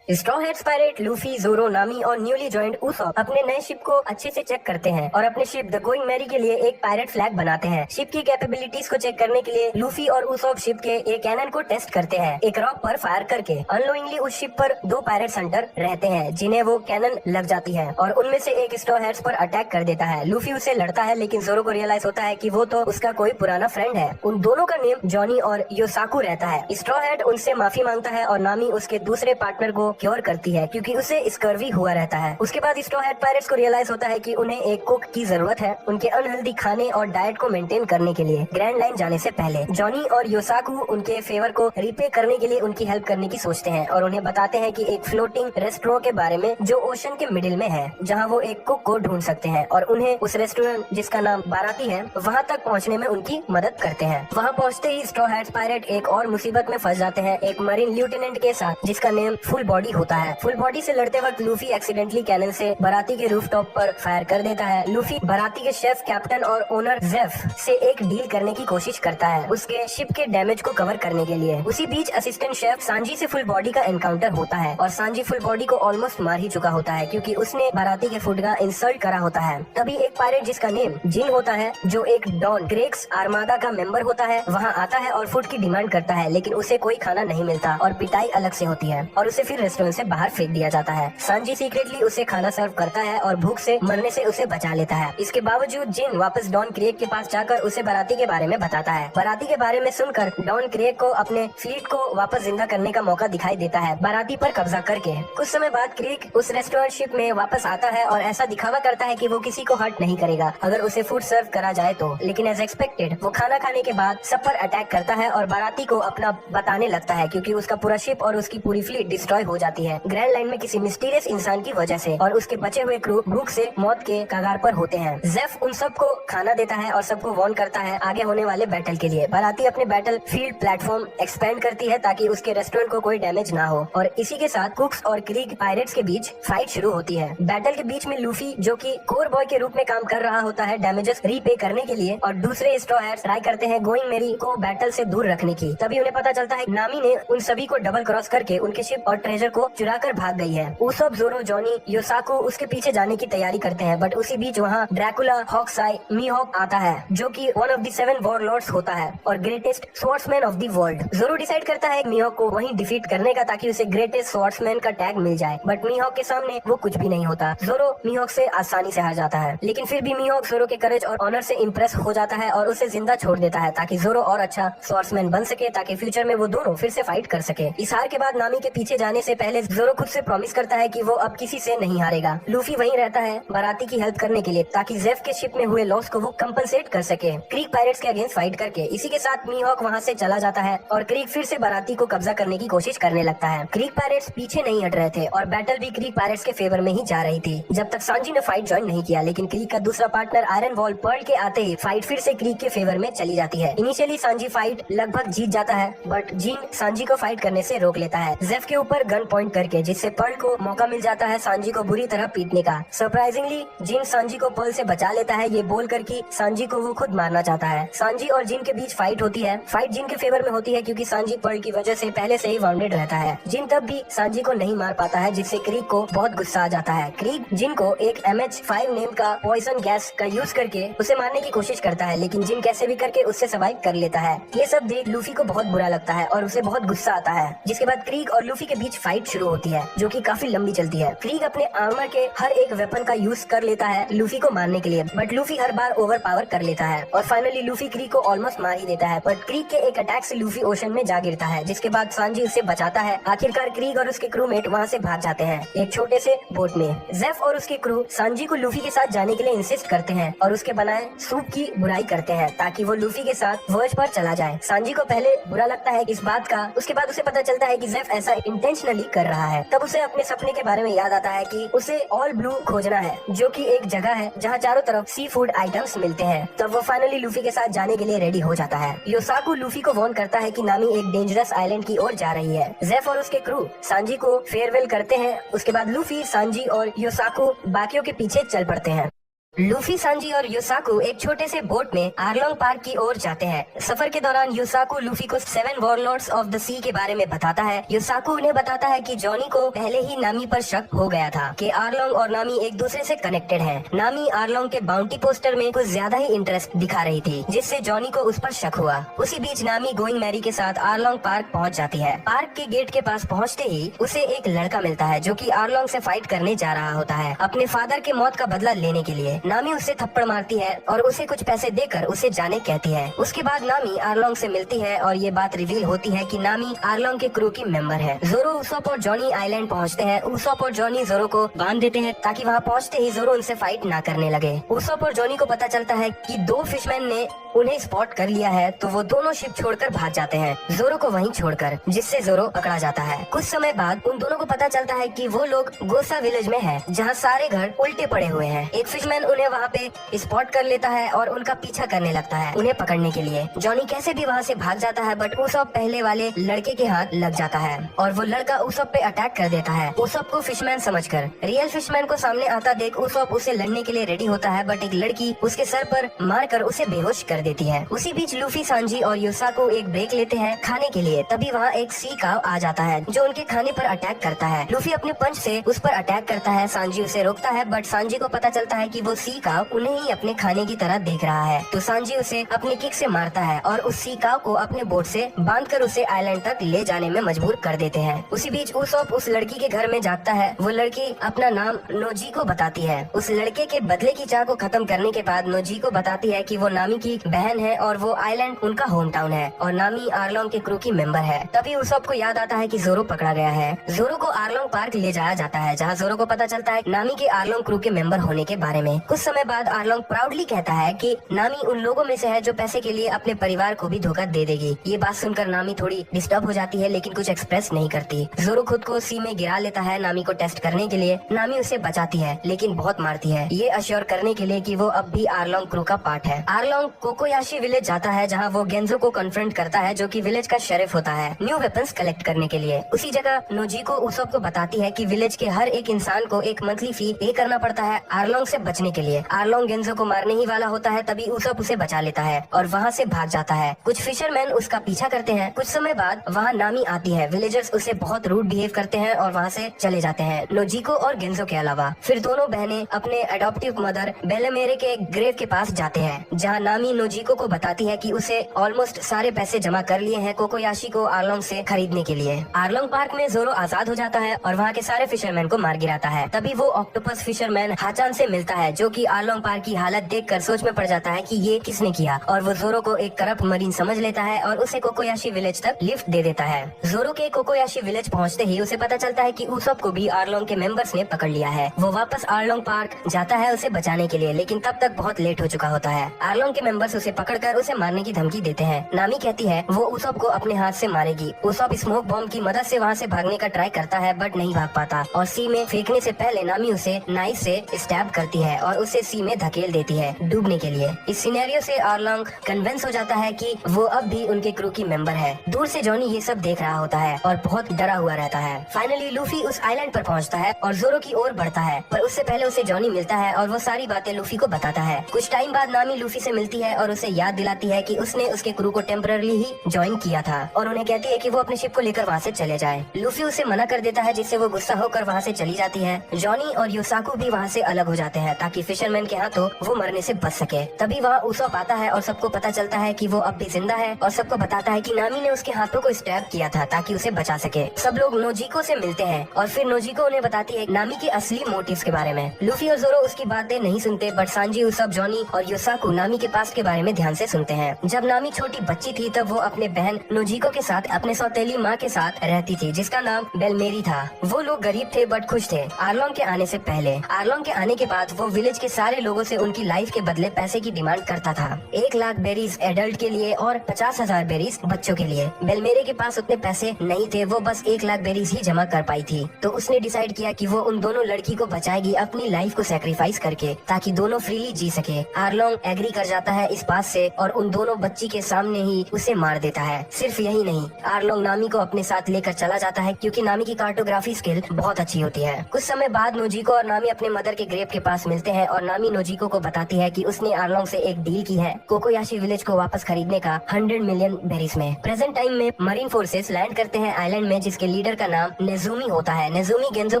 S1: स्ट्रॉ हैट्स पायरेट लूफी जोरो नामी और न्यूली ज्वाइंड उसब अपने नए शिप को अच्छे से चेक करते हैं और अपने शिप द गोइंग मैरी के लिए एक पायरेट फ्लैग बनाते हैं। शिप की कैपेबिलिटीज को चेक करने के लिए लूफी और उसब शिप के एक कैनन को टेस्ट करते हैं एक रॉक पर फायर करके। अनलोइंगली उस शिप पर 2 पायरेट हंटर रहते हैं जिन्हें वो कैनन लग जाती है और उनमें से एक स्ट्रॉ हैट्स पर अटैक कर देता है। लूफी उसे लड़ता है लेकिन जोरो को रियलाइज होता है कि वो तो उसका कोई पुराना फ्रेंड है। उन दोनों का नेम जॉनी और योसाकू रहता है। स्ट्रॉ हैट उनसे माफी मांगता है और नामी उसके दूसरे पार्टनर को क्योर करती है क्योंकि उसे स्कर्वी हुआ रहता है। उसके बाद स्ट्रॉ हैट पायरेट्स को रियलाइज होता है कि उन्हें एक कुक की जरूरत है उनके अनहेल्दी खाने और डाइट को मेंटेन करने के लिए। ग्रैंड लाइन जाने से पहले जॉनी और योसाकू उनके फेवर को रिपे करने के लिए उनकी हेल्प करने की सोचते हैं और उन्हें बताते हैं कि एक फ्लोटिंग रेस्टोरेंट के बारे में जो ओशन के मिडिल में है जहाँ वो एक कुक को ढूंढ सकते हैं और उन्हें उस रेस्टोरेंट जिसका नाम बाराती है वहाँ तक पहुँचने में उनकी मदद करते हैं। वहाँ पहुँचते ही स्ट्रॉ हैट्स पायरेट एक और मुसीबत में फंस जाते हैं एक मरीन लेफ्टिनेंट के साथ जिसका नेम फुल बॉडी होता है। फुल बॉडी से लड़ते वक्त लूफी एक्सीडेंटली कैनन से बराती के रूफटॉप पर फायर कर देता है। लूफी बराती के शेफ कैप्टन और ओनर जेफ से एक डील करने की कोशिश करता है उसके शिप के डैमेज को कवर करने के लिए। उसी बीच असिस्टेंट शेफ सांजी से फुल बॉडी का एनकाउंटर होता है और सांजी फुल बॉडी को ऑलमोस्ट मार ही चुका होता है क्योंकि उसने बराती के फूड का इंसल्ट करा होता है। तभी एक पायरेट जिसका नेम जिन होता है जो एक डॉन क्रेक्स आर्मादा का मेंबर होता है वहाँ आता है और फूड की डिमांड करता है लेकिन उसे कोई खाना नहीं मिलता और पिटाई अलग से होती है और उसे फिर रेस्टोरेंट से बाहर फेंक दिया जाता है। सांजी सीक्रेटली उसे खाना सर्व करता है और भूख से मरने से उसे बचा लेता है। इसके बावजूद जिन वापस डॉन क्रेग के पास जाकर उसे बराती के बारे में बताता है। बराती के बारे में सुनकर डॉन क्रेग को अपने फ्लीट को वापस जिंदा करने का मौका दिखाई देता है बराती पर कब्जा करके। कुछ समय बाद क्रेग उस रेस्टोरेंट शिप में वापस आता है और ऐसा दिखावा करता है कि वो किसी को हर्ट नहीं करेगा अगर उसे फूड सर्व करा जाए तो। लेकिन एज एक्सपेक्टेड वो खाना खाने के बाद सब पर अटैक करता है और बराती को अपना बताने लगता है क्योंकि उसका पूरा शिप और उसकी पूरी फ्लीट डिस्ट्रॉय हो जाती है ग्रैंड लाइन में किसी मिस्टीरियस इंसान की वजह से और उसके बचे हुए क्रू भूख से मौत के कगार पर होते हैं। जेफ उन सबको खाना देता है और सबको वार्न करता है आगे होने वाले बैटल के लिए। बराती अपने बैटल फील्ड प्लेटफॉर्म एक्सपेंड करती है ताकि उसके रेस्टोरेंट को कोई डैमेज ना हो और इसी के साथ कुक्स और क्रीग पायरेट्स के बीच फाइट शुरू होती है। बैटल के बीच में लूफी जो कि कोर बॉय के रूप में काम कर रहा होता है डैमेजेस रीपे करने के लिए और दूसरे स्ट्रॉ हैट्स ट्राई करते हैं गोइंग मेरी को बैटल से दूर रखने की। तभी उन्हें पता चलता है नामी ने उन सभी को डबल क्रॉस करके उनके शिप और ट्रेजर को चुरा कर भाग गई है। उसोप, जोरो, जॉनी, योसाकू उसके पीछे जाने की तैयारी करते हैं, बट उसी बीच वहाँ ड्रैकुला, हॉक्साई, मीहॉक आता है जो कि वन ऑफ द 7 वॉरलॉर्ड्स होता है और greatest swordsman of the world. जोरो डिसाइड करता है मीहॉक को वहीं डिफीट करने का ताकि उसे ग्रेटेस्ट स्वॉर्ड्समैन का टैग मिल जाए, बट मीहॉक के सामने वो कुछ भी नहीं होता। जोरो मीहॉक से आसानी से हार जाता है, लेकिन फिर भी मीहॉक जोरो के करेज और ऑनर से इम्प्रेस हो जाता है और उसे जिंदा छोड़ देता है ताकि जोरो और अच्छा स्वॉर्ड्समैन बन सके, ताकि फ्यूचर में वो दोनों फिर से फाइट कर सके। इस हार के बाद नामी के पीछे जाने से पहले जोरो खुद से प्रॉमिस करता है कि वो अब किसी से नहीं हारेगा। लूफी वहीं रहता है बाराती की हेल्प करने के लिए ताकि जेफ के शिप में हुए लॉस को वो कंपनसेट कर सके क्रीक पायरेट्स के अगेंस्ट फाइट करके। इसी के साथ मीहॉक वहाँ से चला जाता है और क्रीक फिर से बाराती को कब्जा करने की कोशिश करने लगता है। क्रीक पायरेट्स पीछे नहीं हट रहे थे और बैटल भी क्रीक पायरेट्स के फेवर में ही जा रही थी जब तक सांजी ने फाइट ज्वाइन नहीं किया, लेकिन क्रीक का दूसरा पार्टनर आयरन वॉल पर्ल के आते ही फाइट फिर से क्रीक के फेवर में चली जाती है। इनिशियली सांजी फाइट लगभग जीत जाता है, बट जिन सांजी को फाइट करने से रोक लेता है जेफ के ऊपर गन पॉइंट करके, जिससे पर्ल को मौका मिल जाता है सांजी को बुरी तरह पीटने का। सरप्राइजिंगली जिन सांजी को पर्ल से बचा लेता है, ये बोलकर कि सांजी को वो खुद मारना चाहता है। सांजी और जिन के बीच फाइट होती है। फाइट जिन के फेवर में होती है क्योंकि सांजी पर्ल की वजह से पहले से ही वाउंडेड रहता है। जिन तब भी सांजी को नहीं मार पाता है, जिससे क्रीक को बहुत गुस्सा आ जाता है। क्रीक जिन को एक MH5 नेम का पॉइजन गैस का यूज करके उसे मारने की कोशिश करता है, लेकिन जिन कैसे भी करके उससे सर्वाइव कर लेता है। ये सब देख लूफी को बहुत बुरा लगता है और उसे बहुत गुस्सा आता है। जिसके बाद क्रीक और लूफी के बीच फाइट शुरू होती है जो कि काफी लंबी चलती है। क्रीक अपने आर्मर के हर एक वेपन का यूज कर लेता है लूफी को मारने के लिए, but Luffy her bar over power कर लेता है और फाइनली लूफी क्रीक को ऑलमोस्ट मार ही देता है। बट क्रीक के एक अटैक से लूफी ओशन में जा गिरता है, जिसके बाद सांजी उसे बचाता है। आखिरकार क्रीक और उसके क्रूमेट वहाँ से भाग जाते हैं एक छोटे से बोट में। जेफ और उसके क्रू सांजी को लूफी के साथ जाने के लिए इंसिस्ट करते हैं और उसके बनाए सूप की बुराई करते हैं ताकि वो लूफी के साथ वर्ज पर चला जाए। सांजी को पहले बुरा लगता है इस बात का, उसके बाद उसे पता चलता है कि जेफ ऐसा इंटेंशनली कर रहा है। तब उसे अपने सपने के बारे में याद आता है कि उसे ऑल ब्लू खोजना है, जो कि एक जगह है जहाँ चारों तरफ सी फूड आइटम्स मिलते हैं। तब वो फाइनली लूफी के साथ जाने के लिए रेडी हो जाता है। योसाकू लूफी को वार्न करता है कि नामी एक डेंजरस आइलैंड की ओर जा रही है। जेफ और उसके क्रू सांजी को फेयरवेल करते हैं। उसके बाद लूफी, सांजी और योसाकू बाकियों के पीछे चल पड़ते हैं। लूफी, सांजी और योसाकू एक छोटे से बोट में आर्लोंग पार्क की ओर जाते हैं। सफर के दौरान योसाकू लूफी को 7 वॉरलॉर्ड्स ऑफ द सी के बारे में बताता है। योसाकू उन्हें बताता है कि जॉनी को पहले ही नामी पर शक हो गया था कि आर्लोंग और नामी एक दूसरे से कनेक्टेड हैं। नामी आर्लोंग के बाउंटी पोस्टर में कुछ ज्यादा ही इंटरेस्ट दिखा रही थी, जिससे जॉनी को उस पर शक हुआ। उसी बीच नामी गोइंग मैरी के साथ आर्लोंग पार्क पहुँच जाती है। पार्क के गेट के पास पहुँचते ही उसे एक लड़का मिलता है जो कि आर्लोंग से फाइट करने जा रहा होता है अपने फादर के मौत का बदला लेने के लिए। नामी उससे थप्पड़ मारती है और उसे कुछ पैसे देकर उसे जाने कहती है। उसके बाद नामी आर्लोंग से मिलती है और ये बात रिवील होती है कि नामी आर्लोंग के क्रू की मेंबर है। जोरो, उसोप और जॉनी आइलैंड पहुंचते हैं। उसोप और जॉनी जोरो को बांध देते हैं ताकि वहां पहुंचते ही जोरो उनसे फाइट ना करने लगे। उसोप और जॉनी को पता चलता है कि 2 फिशमैन ने उन्हें स्पॉट कर लिया है, तो वो दोनों शिप छोड़कर भाग जाते हैं जोरो को वहीं छोड़कर, जिससे जोरो पकड़ा जाता है। कुछ समय बाद उन दोनों को पता चलता है कि वो लोग गोसा विलेज में हैं, जहां सारे घर उल्टे पड़े हुए हैं। एक फिशमैन उन्हें वहां पे स्पॉट कर लेता है और उनका पीछा करने लगता है उन्हें पकड़ने के लिए। जॉनी कैसे भी वहाँ से भाग जाता है, बट उसॉप पहले वाले लड़के के हाथ लग जाता है और वो लड़का उसॉप पे अटैक कर देता है। उसॉप को फिशमैन समझकर रियल फिशमैन को सामने आता देख उसॉप उसे लड़ने के लिए रेडी होता है, बट एक लड़की उसके सर पर मारकर उसे बेहोश कर देती है। उसी बीच लूफी, सांजी और योसाकू एक ब्रेक लेते हैं खाने के लिए। तभी वहाँ एक सी काव आ जाता है जो उनके खाने पर अटैक करता है। लूफी अपने पंच से उस पर अटैक करता है। सांजी उसे रोकता है, बट सांजी को पता चलता है कि वो सी काव उन्हें ही अपने खाने की तरह देख रहा है, तो सांजी उसे अपनी किक से मारता है और उस सी काव को अपने बोट से बांधकर उसे आइलैंड तक ले जाने में मजबूर कर देते हैं। उसी बीच उसॉप उस लड़की के घर में जागता है। वो लड़की अपना नाम नोजी को बताती है। उस लड़के के बदले की चाह को खत्म करने के बाद नोजी को बताती है कि वो नामी की बहन है और वो आइलैंड उनका होम टाउन है और नामी आर्लोंग के क्रू की मेंबर है। तभी उसॉप को याद आता है कि जोरो पकड़ा गया है। जोरो को आर्लोंग पार्क ले जाया जाता है, जहाँ जोरो को पता चलता है नामी के आर्लोंग क्रू के मेंबर होने के बारे में। कुछ समय बाद आर्लोंग प्राउडली कहता है कि नामी उन लोगों में से है जो पैसे के लिए अपने परिवार को भी धोखा दे देगी। ये बात सुनकर नामी थोड़ी डिस्टर्ब हो जाती है, लेकिन कुछ एक्सप्रेस नहीं करती। जोरो खुद को सी में गिरा लेता है नामी को टेस्ट करने के लिए। नामी उसे बचाती है, लेकिन बहुत मारती है, ये अश्योर करने के लिए कि वो अब भी आर्लोंग क्रू का पार्ट है। आर्लोंग कोको कोकोयाशी विलेज जाता है जहाँ वो गेंजो को कन्फ्रंट करता है जो कि विलेज का शेरिफ होता है न्यू वेपन्स कलेक्ट करने के लिए। उसी जगह नोजिको उसोप को बताती है कि विलेज के हर एक इंसान को एक मंथली फी पे करना पड़ता है आर्लोंग से बचने के लिए। आर्लोंग गेंजो को मारने ही वाला होता है, तभी उसोप उसे बचा लेता है और वहाँ से भाग जाता है। कुछ फिशरमैन उसका पीछा करते हैं। कुछ समय बाद वहाँ नामी आती है। विलेजर्स उसे बहुत रूड बिहेव करते हैं और वहाँ से चले जाते हैं, नोजिको और गेंजो के अलावा। फिर दोनों बहनें अपने अडॉप्टिव मदर बेलेमेरे के ग्रेव के पास जाते हैं, जहाँ नामी नोजिको को बताती है कि उसे ऑलमोस्ट सारे पैसे जमा कर लिए हैं कोकोयाशी को आर्लोंग से खरीदने के लिए। आर्लोंग पार्क में जोरो आजाद हो जाता है और वहाँ के सारे फिशरमैन को मार गिराता है। तभी वो ऑक्टोपस फिशरमैन हाचान से मिलता है, जो कि आर्लोंग पार्क की हालत देखकर सोच में पड़ जाता है कि ये किसने किया, और वो जोरो को एक करप्ट मरीन समझ लेता है और उसे कोकोयाशी विलेज तक लिफ्ट दे देता है। जोरो के कोकोयाशी विलेज पहुँचते ही उसे पता चलता है कि उसोप को भी आर्लोंग के मेंबर्स ने पकड़ लिया है। वो वापस आर्लोंग पार्क जाता है उसे बचाने के लिए, लेकिन तब तक बहुत लेट हो चुका होता है। आर्लोंग के मेंबर्स उसे पकड़कर उसे मारने की धमकी देते हैं। नामी कहती है वो उसोप को अपने हाथ से मारेगी। उसोप स्मोक बॉम्ब की मदद से वहाँ से भागने का ट्राई करता है बट नहीं भाग पाता, और सी में फेंकने से पहले नामी उसे नाइफ से स्टैब करती है और उसे सी में धकेल देती है डूबने के लिए। इस सिनेरियो से आर्लोंग कन्विंस हो जाता है कि वो अब भी उनके क्रू की मेंबर है। दूर से जॉनी ये सब देख रहा होता है और बहुत डरा हुआ रहता है। फाइनली लूफी उस आइलैंड पर पहुंचता है और जोरो की ओर बढ़ता है, पर उससे पहले उसे जॉनी मिलता है और वो सारी बातें लूफी को बताता है। कुछ टाइम बाद नामी लूफी से मिलती है और उसे याद दिलाती है कि उसने उसके क्रू को टेम्पररी ही ज्वाइन किया था, और उन्हें कहती है कि वो अपने शिप को लेकर वहाँ से चले जाए। लूफी उसे मना कर देता है, जिससे वो गुस्सा होकर वहाँ से चली जाती है। जॉनी और योसाकू भी वहाँ से अलग हो जाते हैं ताकि फिशरमैन के हाथों वो मरने से बच सके। तभी वहाँ उसोप आता है और सबको पता चलता है कि वो अब भी जिंदा है, और सबको बताता है कि नामी ने उसके हाथों को स्टैब किया था ताकि उसे बचा सके। सब लोग नोजिको से मिलते हैं और फिर नोजिको उन्हें बताती है नामी के असली मोटिव्स के बारे में। लूफी और जोरो उसकी बातें नहीं सुनते, बट सांजी, उसोप, जॉनी और योसाकू नामी के पास्ट के बारे में ध्यान से सुनते हैं। जब नामी छोटी बच्ची थी तब वो अपने बहन नोजिको के साथ अपने सौतेली माँ के साथ रहती थी, जिसका नाम बेलमेरी था। वो लोग गरीब थे बट खुश थे आर्लोंग के आने से पहले। आर्लोंग के आने के बाद वो विलेज के सारे लोगों से उनकी लाइफ के बदले पैसे की डिमांड करता था। 1 लाख बेरीज एडल्ट के लिए और 50,000 बेरीज बच्चों के लिए। बेलमेरे के पास उतने पैसे नहीं थे, वो बस 1 लाख बेरीज ही जमा कर पाई थी। तो उसने डिसाइड किया कि वो उन दोनों लड़की को बचाएगी अपनी लाइफ को सेक्रीफाइस करके, ताकि दोनों फ्रीली जी सके। आर्लोंग एग्री कर जाता है इस बात से और उन दोनों बच्ची के सामने ही उसे मार देता है। सिर्फ यही नहीं, आर्लोंग नामी को अपने साथ लेकर चला जाता है क्योंकि नामी की कार्टोग्राफी स्किल बहुत अच्छी होती है। कुछ समय बाद नोजिको और नामी अपने मदर के ग्रेव के पास मिलते हैं और नामी नोजिको को बताती है कि उसने आर्लोंग से एक डील की है कोकोयाशी विलेज को वापस खरीदने का 100 मिलियन बेरीज में। प्रेजेंट टाइम में मरीन फोर्सेस लैंड करते हैं आइलैंड में, जिसके लीडर का नाम नेजुमी होता है। नेजुमी गेंजो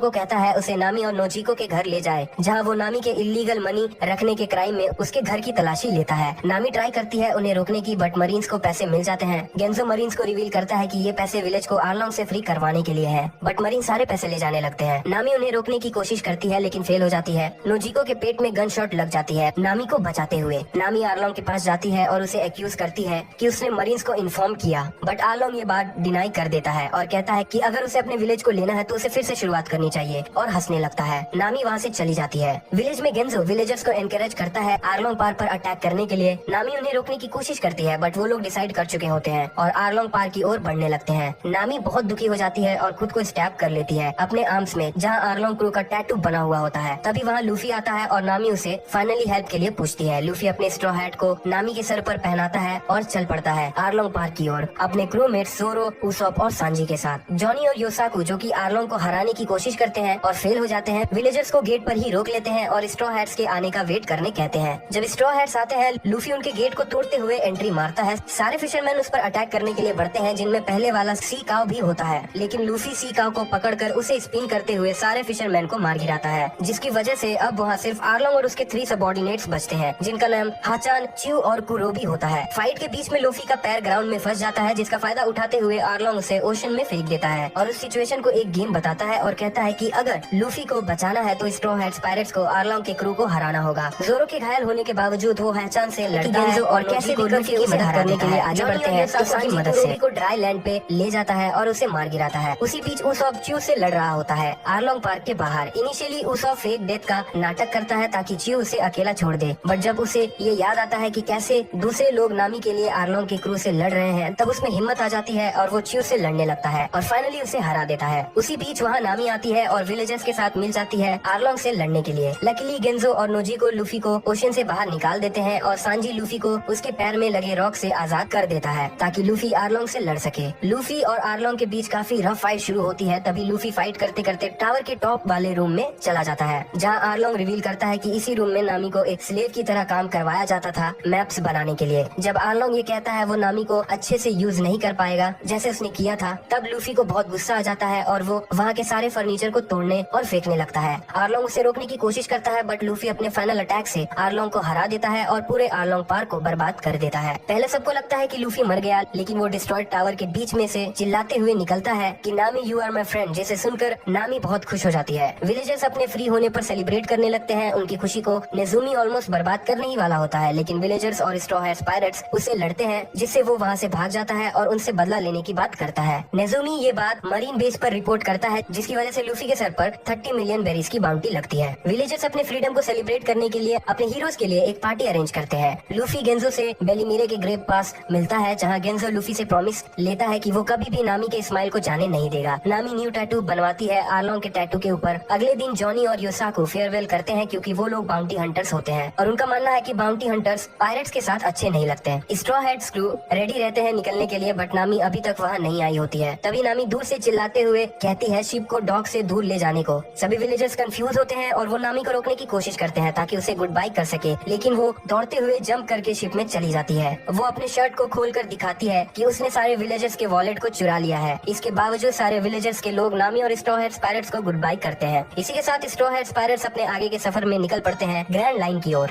S1: को कहता है उसे नामी और नोजिको के घर ले जाए, जहाँ वो नामी के इलीगल मनी रखने के क्राइम में उसके घर की तलाशी लेता है। नामी ट्राई करती है उन्हें रोकने की, बट मरीन्स को पैसे मिल जाते हैं। गेंजो मरीन्स को रिवील करता है कि ये पैसे विलेज को आर्लोंग से फ्री करवाने के लिए है, बट मरीन सारे पैसे ले जाने लगते हैं। नामी उन्हें रोकने की कोशिश करती है लेकिन फेल हो जाती है। नोजिको के पेट में गन शॉट लग जाती है नामी को बचाते हुए। नामी आर्लोंग के पास जाती है और उसे एक्यूज करती है कि उसने मरीन्स को इन्फॉर्म किया, बट आर्लोंग ये बात डिनाई कर देता है और कहता है कि अगर उसे अपने विलेज को लेना है तो उसे फिर से शुरुआत करनी चाहिए, और हंसने लगता है। नामी वहाँ से चली जाती है। विलेज में गेंजो विलेजर्स को एनकरेज करता है आर्लोंग पार्क पर अटैक करने के लिए। नामी उन्हें रोकने की कोशिश करती है, बट वो लोग डिसाइड कर चुके होते हैं और आर्लोंग पार्क की ओर बढ़ने लगते हैं। नामी बहुत दुखी हो जाती है और खुद को स्टैब कर लेती है अपने आर्म्स में, जहाँ आर्लोंग क्रू का टैटू बना हुआ होता है। तभी वहाँ लूफी आता है और नामी उसे फाइनली हेल्प के लिए पूछती है। लूफी अपने स्ट्रॉ हैट को नामी के सर पर पहनाता है और चल पड़ता है आर्लोंग पार्क की ओर अपने क्रूमेट जोरो, उसोप और सांजी के साथ। जॉनी और योसाकू, जो कि आर्लोंग को हराने की कोशिश करते हैं और फेल हो जाते हैं, विलेजर्स को गेट पर ही रोक लेते हैं और स्ट्रॉ हैट्स के आने का वेट करने कहते हैं। जब स्ट्रॉ हैट्स आते हैं, लूफी उनके गेट को तोड़ते हुए एंट्री मारता है। सारे फिशरमैन उस पर अटैक करने के लिए बढ़ते हैं, जिनमें पहले वाला सी काव भी होता है, लेकिन लूफी सी काव को पकड़कर उसे स्पिन करते हुए सारे फिशरमैन को मार गिराता है, जिसकी वजह से अब वहाँ सिर्फ आर्लोंग और उसके 3 सबऑर्डिनेट्स बचते हैं, जिनका नाम हाचान, च्यू और कुरोबी होता है। फाइट के बीच में लूफी का पैर ग्राउंड में फंस जाता है, जिसका फायदा उठाते हुए आर्लोंग उसे ओशन में फेंक देता है और उस सिचुएशन को एक गेम बताता है और कहता है कि अगर लूफी को बचाना है तो स्ट्रॉ हैट्स पायरेट्स को आर्लोंग के क्रू को हराना होगा। जोरो के घायल होने के बावजूद वो हाचान से लड़ता है और कैसे भी लूफी की मदद करने के लिए आगे बढ़ते हैं। तो सांजी मदद से को ड्राई लैंड पे ले जाता है और उसे मार गिराता है। उसी बीच उसोप च्यू से लड़ रहा होता है आर्लोंग पार्क के बाहर। इनिशियली उसोप फेक डेथ का नाटक करता है ताकि च्यू उसे अकेला छोड़ दे, बट जब उसे ये याद आता है कि कैसे दूसरे लोग नामी के लिए आर्लोंग के क्रू से लड़ रहे हैं, तब उसमें हिम्मत आ जाती है और वो च्यू से लड़ने लगता है और फाइनली उसे हरा देता है। उसी बीच वहाँ नामी आती है और विलेजर्स के साथ मिल जाती है आर्लोंग से लड़ने के लिए। लकीली गेंजो और नोजी को लूफी को ओशन से बाहर निकाल देते हैं और सांजी लूफी को उसके पैर में लगे रॉक से आजाद कर देता है ताकि लूफी आर्लोंग से लड़ सके। लूफी और आर्लोंग के बीच काफी रफ फाइट शुरू होती है। तभी लूफी फाइट करते करते टावर के टॉप वाले रूम में चला जाता है, जहां आर्लोंग रिवील करता है कि इसी रूम में नामी को एक स्लेव की तरह काम करवाया जाता था मैप्स बनाने के लिए। जब आर्लोंग ये कहता है वो नामी को अच्छे से यूज नहीं कर पाएगा जैसे उसने किया था, तब लूफी को बहुत गुस्सा आ जाता है और वो वहाँ के सारे फर्नीचर को तोड़ने और फेंकने लगता है। आर्लोंग उसे रोकने की कोशिश करता है, बट लूफी अपने फाइनल अटैक से आर्लोंग को हरा देता है और पूरे आर्लोंग पार्क को बर्बाद कर देता है। पहले सबको लगता है कि लूफी मर गया, लेकिन वो डिस्ट्रॉयड टावर के बीच में से चिल्लाते हुए निकलता है कि नामी यू आर माई फ्रेंड, जिसे सुनकर नामी बहुत खुश हो जाती है। विलेजर्स अपने फ्री होने पर सेलिब्रेट करने लगते हैं। उनकी खुशी को नेजुमी ऑलमोस्ट बर्बाद करने ही वाला होता है, लेकिन विलेजर्स और स्ट्रॉ हैट्स पायरेट्स उससे लड़ते हैं, जिससे वो वहाँ से भाग जाता है और उनसे बदला लेने की बात करता है। नेजुमी ये बात मरीन बेस पर रिपोर्ट करता है, जिसकी वजह से लूफी के सर पर 30 मिलियन बेरीज की बाउंटी लगती है। विलेजर्स अपने फ्रीडम को सेलिब्रेट करने के लिए अपने हीरोज के लिए एक पार्टी अरेंज करते हैं। लूफी गेंजो से बेलीमीरे के ग्रेव पास मिलता है, जहाँ गेंजो लूफी से प्रॉमिस लेता है कि वो कभी भी नामी के स्माइल को जाने नहीं देगा। नामी न्यू टैटू बनवाती है आर्लोंग के टैटू के ऊपर। अगले दिन जॉनी और योसाको फेयरवेल करते हैं, क्योंकि वो लोग बाउंटी हंटर्स होते हैं और उनका मानना है कि बाउंटी हंटर्स पायरेट्स के साथ अच्छे नहीं लगते। स्ट्रॉ हैट्स क्रू रेडी रहते हैं निकलने के लिए, बट नामी अभी तक वहाँ नहीं आई होती है। तभी नामी दूर से चिल्लाते हुए कहती है शिप को डॉक से दूर ले जाने को। सभी विलेजर्स कंफ्यूज होते हैं और वो नामी को रोकने की कोशिश करते हैं ताकि उसे गुड बाय कर सके, लेकिन वो दौड़ते हुए जंप करके शिप में चली जाती है। वो अपने शर्ट को खोलकर दिखाती है कि उसने सारे विलेजर्स के वॉलेट को चुरा लिया है। इसके बावजूद सारे विलेजर्स के लोग नामी और स्ट्रॉ हैट्स पायरेट्स को गुड बाय करते हैं। इसी के साथ स्ट्रॉ हैट्स पायरेट्स अपने आगे के सफर में निकल पड़ते हैं ग्रैंड लाइन की ओर।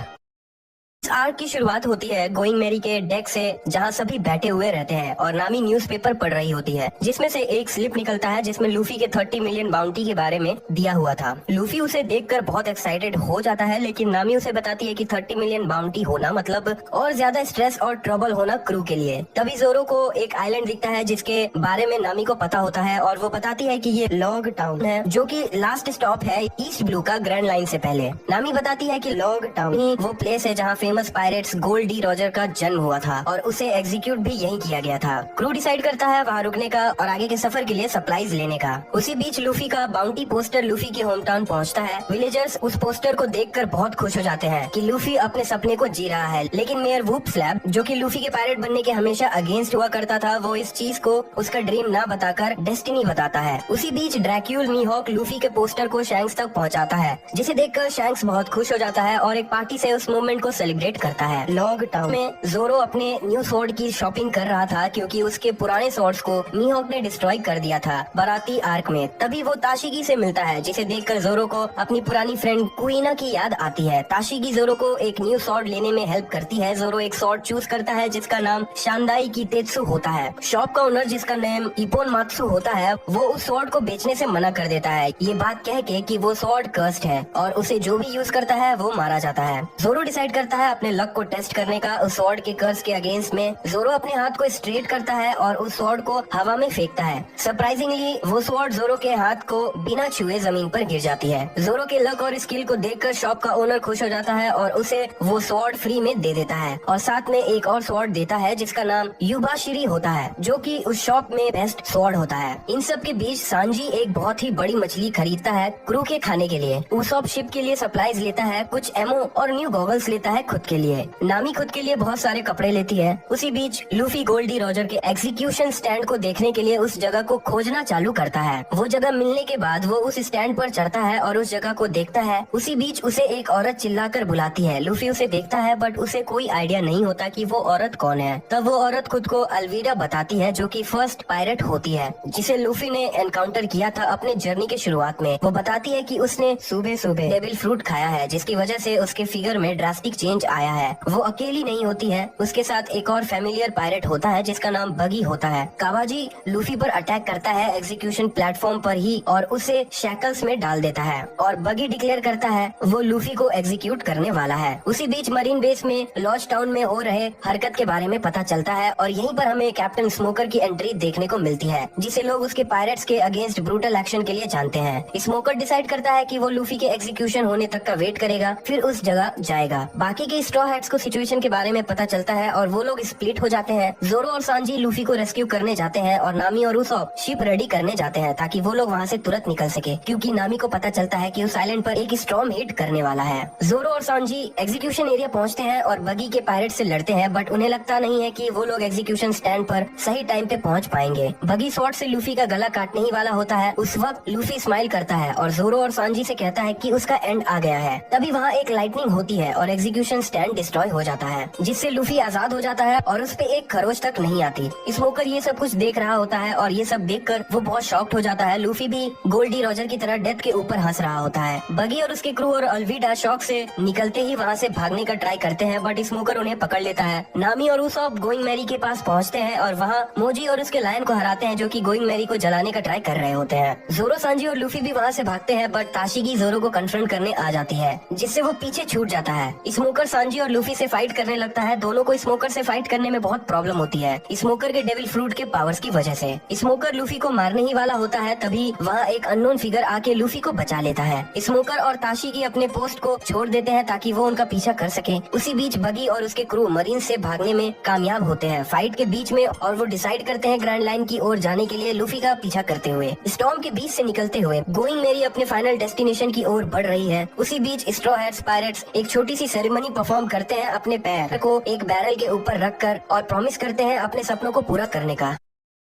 S1: आर्क की शुरुआत होती है गोइंग मैरी के डेक से, जहाँ सभी बैठे हुए रहते हैं और नामी न्यूज़पेपर पढ़ रही होती है, जिसमें से एक स्लिप निकलता है जिसमें लूफी के 30 मिलियन बाउंटी के बारे में दिया हुआ था। लूफी उसे देखकर बहुत एक्साइटेड हो जाता है, लेकिन नामी उसे बताती है कि 30 मिलियन बाउंटी होना मतलब और ज्यादा स्ट्रेस और ट्रबल होना क्रू के लिए। तभी जोरो को एक आइलैंड दिखता है जिसके बारे में नामी को पता होता है और वो बताती है कि ये लॉग टाउन है, जो कि लास्ट स्टॉप है ईस्ट ब्लू का ग्रैंड लाइन से पहले। नामी बताती है कि लॉग टाउन ही वो प्लेस है जहाँ famous pirates gold D Roger का जन्म हुआ था और उसे एग्जीक्यूट भी यहीं किया गया था। क्रू डिसाइड करता है वहाँ रुकने का और आगे के सफर के लिए सप्लाईज लेने का। उसी बीच लूफी का बाउंटी पोस्टर लूफी के होम टाउन पहुँचता है। विलेजर्स उस पोस्टर को देखकर बहुत खुश हो जाते हैं कि लूफी अपने सपने को जी रहा है, लेकिन मेयर वूप स्लैब, जो कि लूफी के पायरेट बनने के हमेशा अगेंस्ट हुआ करता था, वो इस चीज को उसका ड्रीम ना बताकर डेस्टिनी बताता है। उसी बीच ड्रैक्यूल मीहॉक लूफी के पोस्टर को शैंक्स तक पहुँचाता है, जिसे देखकर शैंक्स बहुत खुश हो जाता है और एक पार्टी से उस मूवमेंट को सेलिब्रेट करता है। लॉग टाउन में जोरो अपने न्यू स्वॉर्ड की शॉपिंग कर रहा था, क्योंकि उसके पुराने स्वॉर्ड्स को मीहॉक ने डिस्ट्रॉय कर दिया था बाराती आर्क में। तभी वो ताशिगी से मिलता है, जिसे देखकर जोरो को अपनी पुरानी फ्रेंड कुइना की याद आती है। ताशिगी जोरो को एक न्यू स्वॉर्ड लेने में हेल्प करती है। जोरो एक स्वॉर्ड चूज करता है जिसका नाम शांदाई की तेत्सु होता है। शॉप का ओनर, जिसका नाम इपोन मात्सु होता है, वो उस स्वॉर्ड को बेचने से मना कर देता है, ये बात कह के कि वो स्वॉर्ड कर्स्ड है और उसे जो भी यूज करता है वो मारा जाता है। जोरो डिसाइड करता है अपने लक को टेस्ट करने का उस स्वॉर्ड के कर्स के अगेंस्ट में। जोरो अपने हाथ को स्ट्रेट करता है और उस स्वॉर्ड को हवा में फेंकता है। सरप्राइजिंगली वो स्वॉर्ड जोरो के हाथ को बिना छुए जमीन पर गिर जाती है। जोरो के लक और स्किल को देखकर शॉप का ओनर खुश हो जाता है और उसे वो स्वॉर्ड फ्री में दे देता है और साथ में एक और स्वॉर्ड देता है जिसका नाम युबाशिरी होता है, जो कि उस शॉप में बेस्ट स्वॉर्ड होता है। इन सब के बीच सांजी एक बहुत ही बड़ी मछली खरीदता है क्रू के खाने के लिए। उसॉप शिप के लिए सप्लाईज लेता है, कुछ एमो और न्यू गॉगल्स लेता है खुद के लिए। नामी खुद के लिए बहुत सारे कपड़े लेती है। उसी बीच लूफी गोल्ड डी रॉजर के एग्जीक्यूशन स्टैंड को देखने के लिए उस जगह को खोजना चालू करता है। वो जगह मिलने के बाद वो उस स्टैंड पर चढ़ता है और उस जगह को देखता है। उसी बीच उसे एक औरत चिल्लाकर बुलाती है। लूफी उसे देखता है, बट उसे कोई आइडिया नहीं होता कि वो औरत कौन है। तब वो औरत खुद को अल्वीरा बताती है, जो कि फर्स्ट पायरेट होती है जिसे लूफी ने एनकाउंटर किया था अपने जर्नी के शुरुआत में। वो बताती है कि उसने सुबह सुबह डेविल फ्रूट खाया है, जिसकी वजह से उसके फिगर में ड्रास्टिक चेंज आया है। वो अकेली नहीं होती है, उसके साथ एक और फैमिलियर पायरेट होता है जिसका नाम बगी होता है। कावाजी लूफी पर अटैक करता है एग्जीक्यूशन प्लेटफॉर्म पर ही और उसे शैकल्स में डाल देता है और बगी डिक्लेयर करता है वो लूफी को एग्जीक्यूट करने वाला है। उसी बीच मरीन बेस में लॉस्ट टाउन में हो रहे हरकत के बारे में पता चलता है और यहीं पर हमें कैप्टन स्मोकर की एंट्री देखने को मिलती है, जिसे लोग उसके पायरेट्स के अगेंस्ट ब्रूटल एक्शन के लिए जानते हैं। स्मोकर डिसाइड करता है कि वो लूफी के एग्जीक्यूशन होने तक का वेट करेगा, फिर उस जगह जाएगा। बाकी के स्ट्रॉ हैट्स को सिचुएशन के बारे में पता चलता है और वो लोग स्प्लिट हो जाते हैं। जोरो और सांजी लूफी को रेस्क्यू करने जाते हैं और नामी और उसॉप शिप रेडी करने जाते हैं ताकि वो लोग वहाँ से तुरंत निकल सके, क्योंकि नामी को पता चलता है कि उस आइलैंड पर एक स्टॉर्म हिट करने वाला है। जोरो और सांजी एग्जीक्यूशन एरिया पहुँचते हैं और बगी के पायरेट से लड़ते हैं, बट उन्हें लगता नहीं है कि वो लोग एग्जीक्यूशन स्टैंड पर सही टाइम पे पहुँच पाएंगे। बगी स्वॉर्ड से लूफी का गला काटने ही वाला होता है। उस वक्त लूफी स्माइल करता है और जोरो और सांजी से कहता है कि उसका एंड आ गया है। तभी वहाँ एक लाइटनिंग होती है और एग्जीक्यूशन स्टैंड डिस्ट्रॉय हो जाता है, जिससे लूफी आजाद हो जाता है और उस पे एक खरोच तक नहीं आती। स्मोकर ये सब कुछ देख रहा होता है और ये सब देखकर वो बहुत शॉक्ड हो जाता है। लूफी भी गोल्डी रॉजर की तरह डेथ के ऊपर हंस रहा होता है। बगी और उसके क्रू और अल्विडा शॉक से निकलते ही वहाँ से भागने का ट्राई करते हैं, बट स्मोकर उन्हें पकड़ लेता है। नामी और उसॉप गोइंग मैरी के पास पहुँचते हैं और वहाँ मोजी और उसके लायन को हराते हैं, जो कि गोइंग मैरी को जलाने का ट्राई कर रहे होते हैं। जोरो, सांजी और लूफी भी वहाँ से भागते हैं, बट ताशिगी जोरो को कन्फ्रंट करने आ जाती है, जिससे वो पीछे छूट जाता है। स्मोकर सांजी और लूफी से फाइट करने लगता है। दोनों को स्मोकर से फाइट करने में बहुत प्रॉब्लम होती है, स्मोकर के डेविल फ्रूट के पावर्स की वजह से। स्मोकर लूफी को मारने ही वाला होता है, तभी वहाँ एक अननोन फिगर आके लूफी को बचा लेता है। स्मोकर और ताशिगी अपने पोस्ट को छोड़ देते हैं ताकि वो उनका पीछा कर सके। उसी बीच बगी और उसके क्रू मरीन से भागने में कामयाब होते हैं फाइट के बीच में, और वो डिसाइड करते हैं ग्रैंड लाइन की ओर जाने के लिए लूफी का पीछा करते हुए। स्टॉर्म के बीच से निकलते हुए गोइंग मैरी अपने फाइनल डेस्टिनेशन की ओर बढ़ रही है। उसी बीच स्ट्रॉ हैट्स पायरेट्स एक छोटी सी सेरेमनी परफॉर्म करते हैं, अपने पैर को एक बैरल के ऊपर रखकर, और प्रॉमिस करते हैं अपने सपनों को पूरा करने का।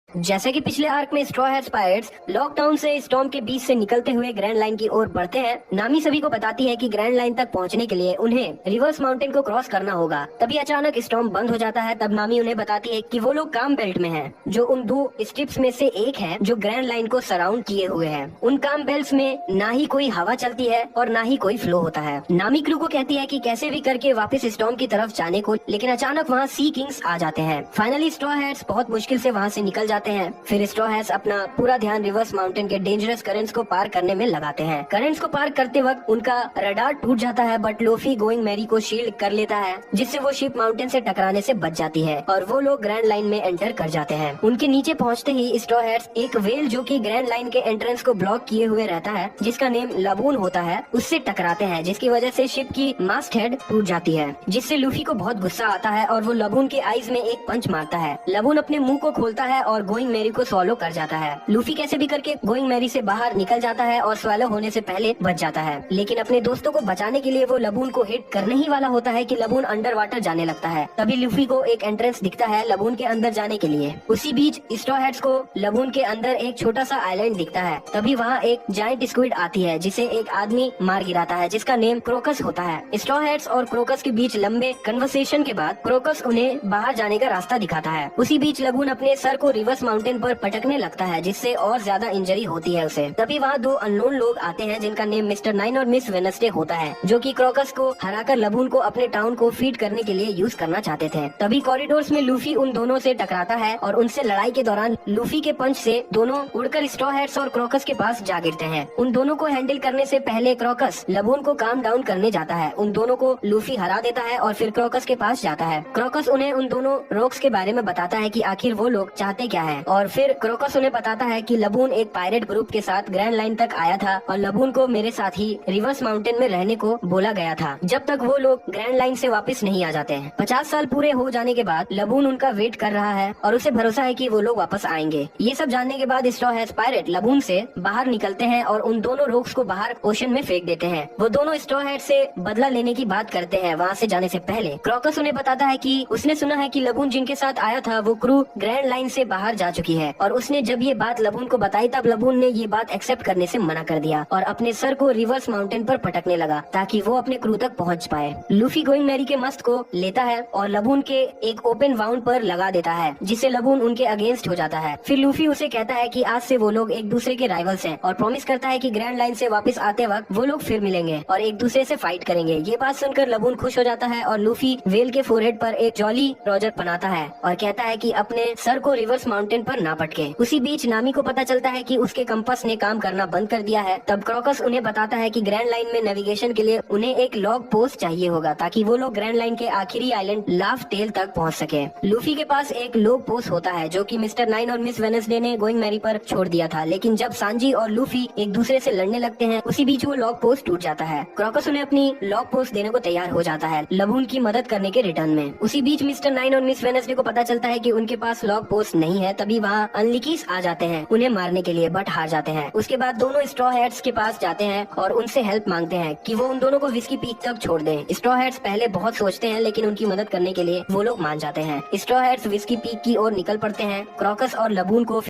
S1: जैसे कि पिछले आर्क में स्ट्रॉ हैट्स पायरेट्स लॉकडाउन से स्टॉर्म के बीच से निकलते हुए ग्रैंड लाइन की ओर बढ़ते हैं। नामी सभी को बताती है कि ग्रैंड लाइन तक पहुंचने के लिए उन्हें रिवर्स माउंटेन को क्रॉस करना होगा। तभी अचानक स्टॉर्म बंद हो जाता है। तब नामी उन्हें बताती है कि वो लोग काम बेल्ट में हैं, जो उन दो स्ट्रिप्स में से एक है जो ग्रैंड लाइन को सराउंड किए हुए है। उन काम बेल्ट में ना ही कोई हवा चलती है और ना ही कोई फ्लो होता है। नामी क्रू को कहती है कि कैसे भी करके वापस स्टॉर्म की तरफ जाने को, लेकिन अचानक वहाँ सी किंग्स आ जाते हैं। फाइनली स्ट्रॉ हैट्स बहुत मुश्किल से वहाँ से निकल जाते हैं। फिर स्ट्रॉ हैट्स अपना पूरा ध्यान रिवर्स माउंटेन के डेंजरस करंट्स को पार करने में लगाते हैं। करंट्स को पार करते वक्त उनका रडार टूट जाता है, बट लूफी गोइंग मैरी को शील्ड कर लेता है, जिससे वो शिप माउंटेन से टकराने से बच जाती है और वो लोग ग्रैंड लाइन में एंटर कर जाते हैं। उनके नीचे पहुंचते ही स्ट्रॉ हैट्स एक वेल जो कि ग्रैंड लाइन के एंट्रेंस को ब्लॉक किए हुए रहता है, जिसका नेम लबून होता है, उससे टकराते हैं, जिसकी वजह से शिप की मास्ट हेड टूट जाती है, जिससे लूफी को बहुत गुस्सा आता है और वो लबून के आईज में एक पंच मारता है। लबून अपने मुंह को खोलता है और गोइंग मैरी को सॉलो कर जाता है। लूफी कैसे भी करके गोइंग मैरी से बाहर निकल जाता है और स्वैलो होने से पहले बच जाता है, लेकिन अपने दोस्तों को बचाने के लिए वो लबून को हिट करने ही वाला होता है कि लबून अंडर वाटर जाने लगता है। तभी लूफी को एक एंट्रेंस दिखता है लबून के अंदर जाने के लिए। उसी बीच स्ट्रॉ हैट्स को लबून के अंदर एक छोटा सा आइलैंड दिखता है। तभी वहाँ एक जायंट स्क्विड आती है, जिसे एक आदमी मार गिराता है, जिसका नेम क्रोकस होता है। स्ट्रॉ हैट्स और क्रोकस के बीच लंबे कन्वर्सेशन के बाद क्रोकस उन्हें बाहर जाने का रास्ता दिखाता है। उसी बीच लबून अपने सर को रिवर्स माउंटेन पर पटकने लगता है, जिससे और ज्यादा इंजरी होती है उसे। तभी वहाँ दो अननोन लोग आते हैं, जिनका नेम मिस्टर नाइन और मिस वेनसडे होता है, जो कि क्रोकस को हराकर लबून को अपने टाउन को फीड करने के लिए यूज करना चाहते थे। तभी कॉरिडोर्स में लूफी उन दोनों से टकराता है और उनसे लड़ाई के दौरान लूफी के पंच से दोनों उड़कर स्ट्रॉ हैट्स और क्रोकस के पास जा गिरते हैं। उन दोनों को हैंडल करने से पहले क्रोकस लबून को काम डाउन करने जाता है। उन दोनों को लूफी हरा देता है और फिर क्रोकस के पास जाता है। क्रोकस उन्हें उन दोनों रोक्स के बारे में बताता है कि आखिर वो लोग चाहते क्या है, और फिर क्रोकस उन्हें बताता है कि लबून एक पायरेट ग्रुप के साथ ग्रैंड लाइन तक आया था और लबून को मेरे साथ ही रिवर्स माउंटेन में रहने को बोला गया था, जब तक वो लोग ग्रैंड लाइन से वापस नहीं आ जाते हैं। 50 साल पूरे हो जाने के बाद लबून उनका वेट कर रहा है और उसे भरोसा है कि वो लोग वापस आएंगे। ये सब जानने के बाद स्ट्रॉ हैट्स पायरेट लबून से बाहर निकलते हैं और उन दोनों रोक्स को बाहर ओशन में फेंक देते हैं। वो दोनों स्ट्रॉ हैट से बदला लेने की बात करते हैं वहाँ से जाने से पहले। क्रोकस उन्हें बताता है कि उसने सुना है कि लबून जिनके साथ आया था वो क्रू ग्रैंड लाइन से बाहर जा चुकी है, और उसने जब ये बात लबून को बताई तब लबून ने ये बात एक्सेप्ट करने से मना कर दिया और अपने सर को रिवर्स माउंटेन पर पटकने लगा ताकि वो अपने क्रू तक पहुंच पाए। लूफी गोइंग मैरी के मस्त को लेता है और लबून के एक ओपन वाउंड पर लगा देता है, जिससे लबून उनके अगेंस्ट हो जाता है। फिर लूफी उसे कहता है कि आज से वो लोग एक दूसरे के राइवल्स हैं और प्रॉमिस करता है कि ग्रैंड लाइन से वापस आते वक्त वो लोग फिर मिलेंगे और एक दूसरे से फाइट करेंगे। ये बात सुनकर लबून खुश हो जाता है और लूफी वेल के फोरहेड पर एक जॉली रॉजर बनाता है और कहता है कि अपने सर को रिवर्स माउंटेन माउंटेन पर ना पटके। उसी बीच नामी को पता चलता है कि उसके कंपास ने काम करना बंद कर दिया है। तब क्रॉकस उन्हें बताता है कि ग्रैंड लाइन में नेविगेशन के लिए उन्हें एक लॉग पोस्ट चाहिए होगा ताकि वो लोग ग्रैंड लाइन के आखिरी आइलैंड लाफ टेल तक पहुंच सके। लूफी के पास एक लॉग पोस्ट होता है जो कि मिस्टर नाइन और मिस वेडनेसडे ने गोइंग मैरी पर छोड़ दिया था, लेकिन जब सांजी और लूफी एक दूसरे से लड़ने लगते हैं उसी बीच वो लॉग पोस्ट टूट जाता है। क्रॉकस उन्हें अपनी लॉग पोस्ट देने को तैयार हो जाता है लबून की मदद करने के रिटर्न में। उसी बीच मिस्टर नाइन और मिस वेडनेसडे को पता चलता है कि उनके पास लॉग पोस्ट नहीं है। तभी वहाँ अनलिकीस आ जाते हैं उन्हें मारने के लिए, बट हार जाते हैं। उसके बाद दोनों स्ट्रॉ हैट्स के पास जाते हैं और उनसे हेल्प मांगते हैं कि वो उन दोनों को विस्की पीक तक छोड़ दें। स्ट्रॉ हैट्स पहले बहुत सोचते हैं लेकिन उनकी मदद करने के लिए वो लोग मान जाते हैं। स्ट्रॉ हैट्स विस्की पीक की ओर निकल पड़ते हैं। क्रॉकस और लबून को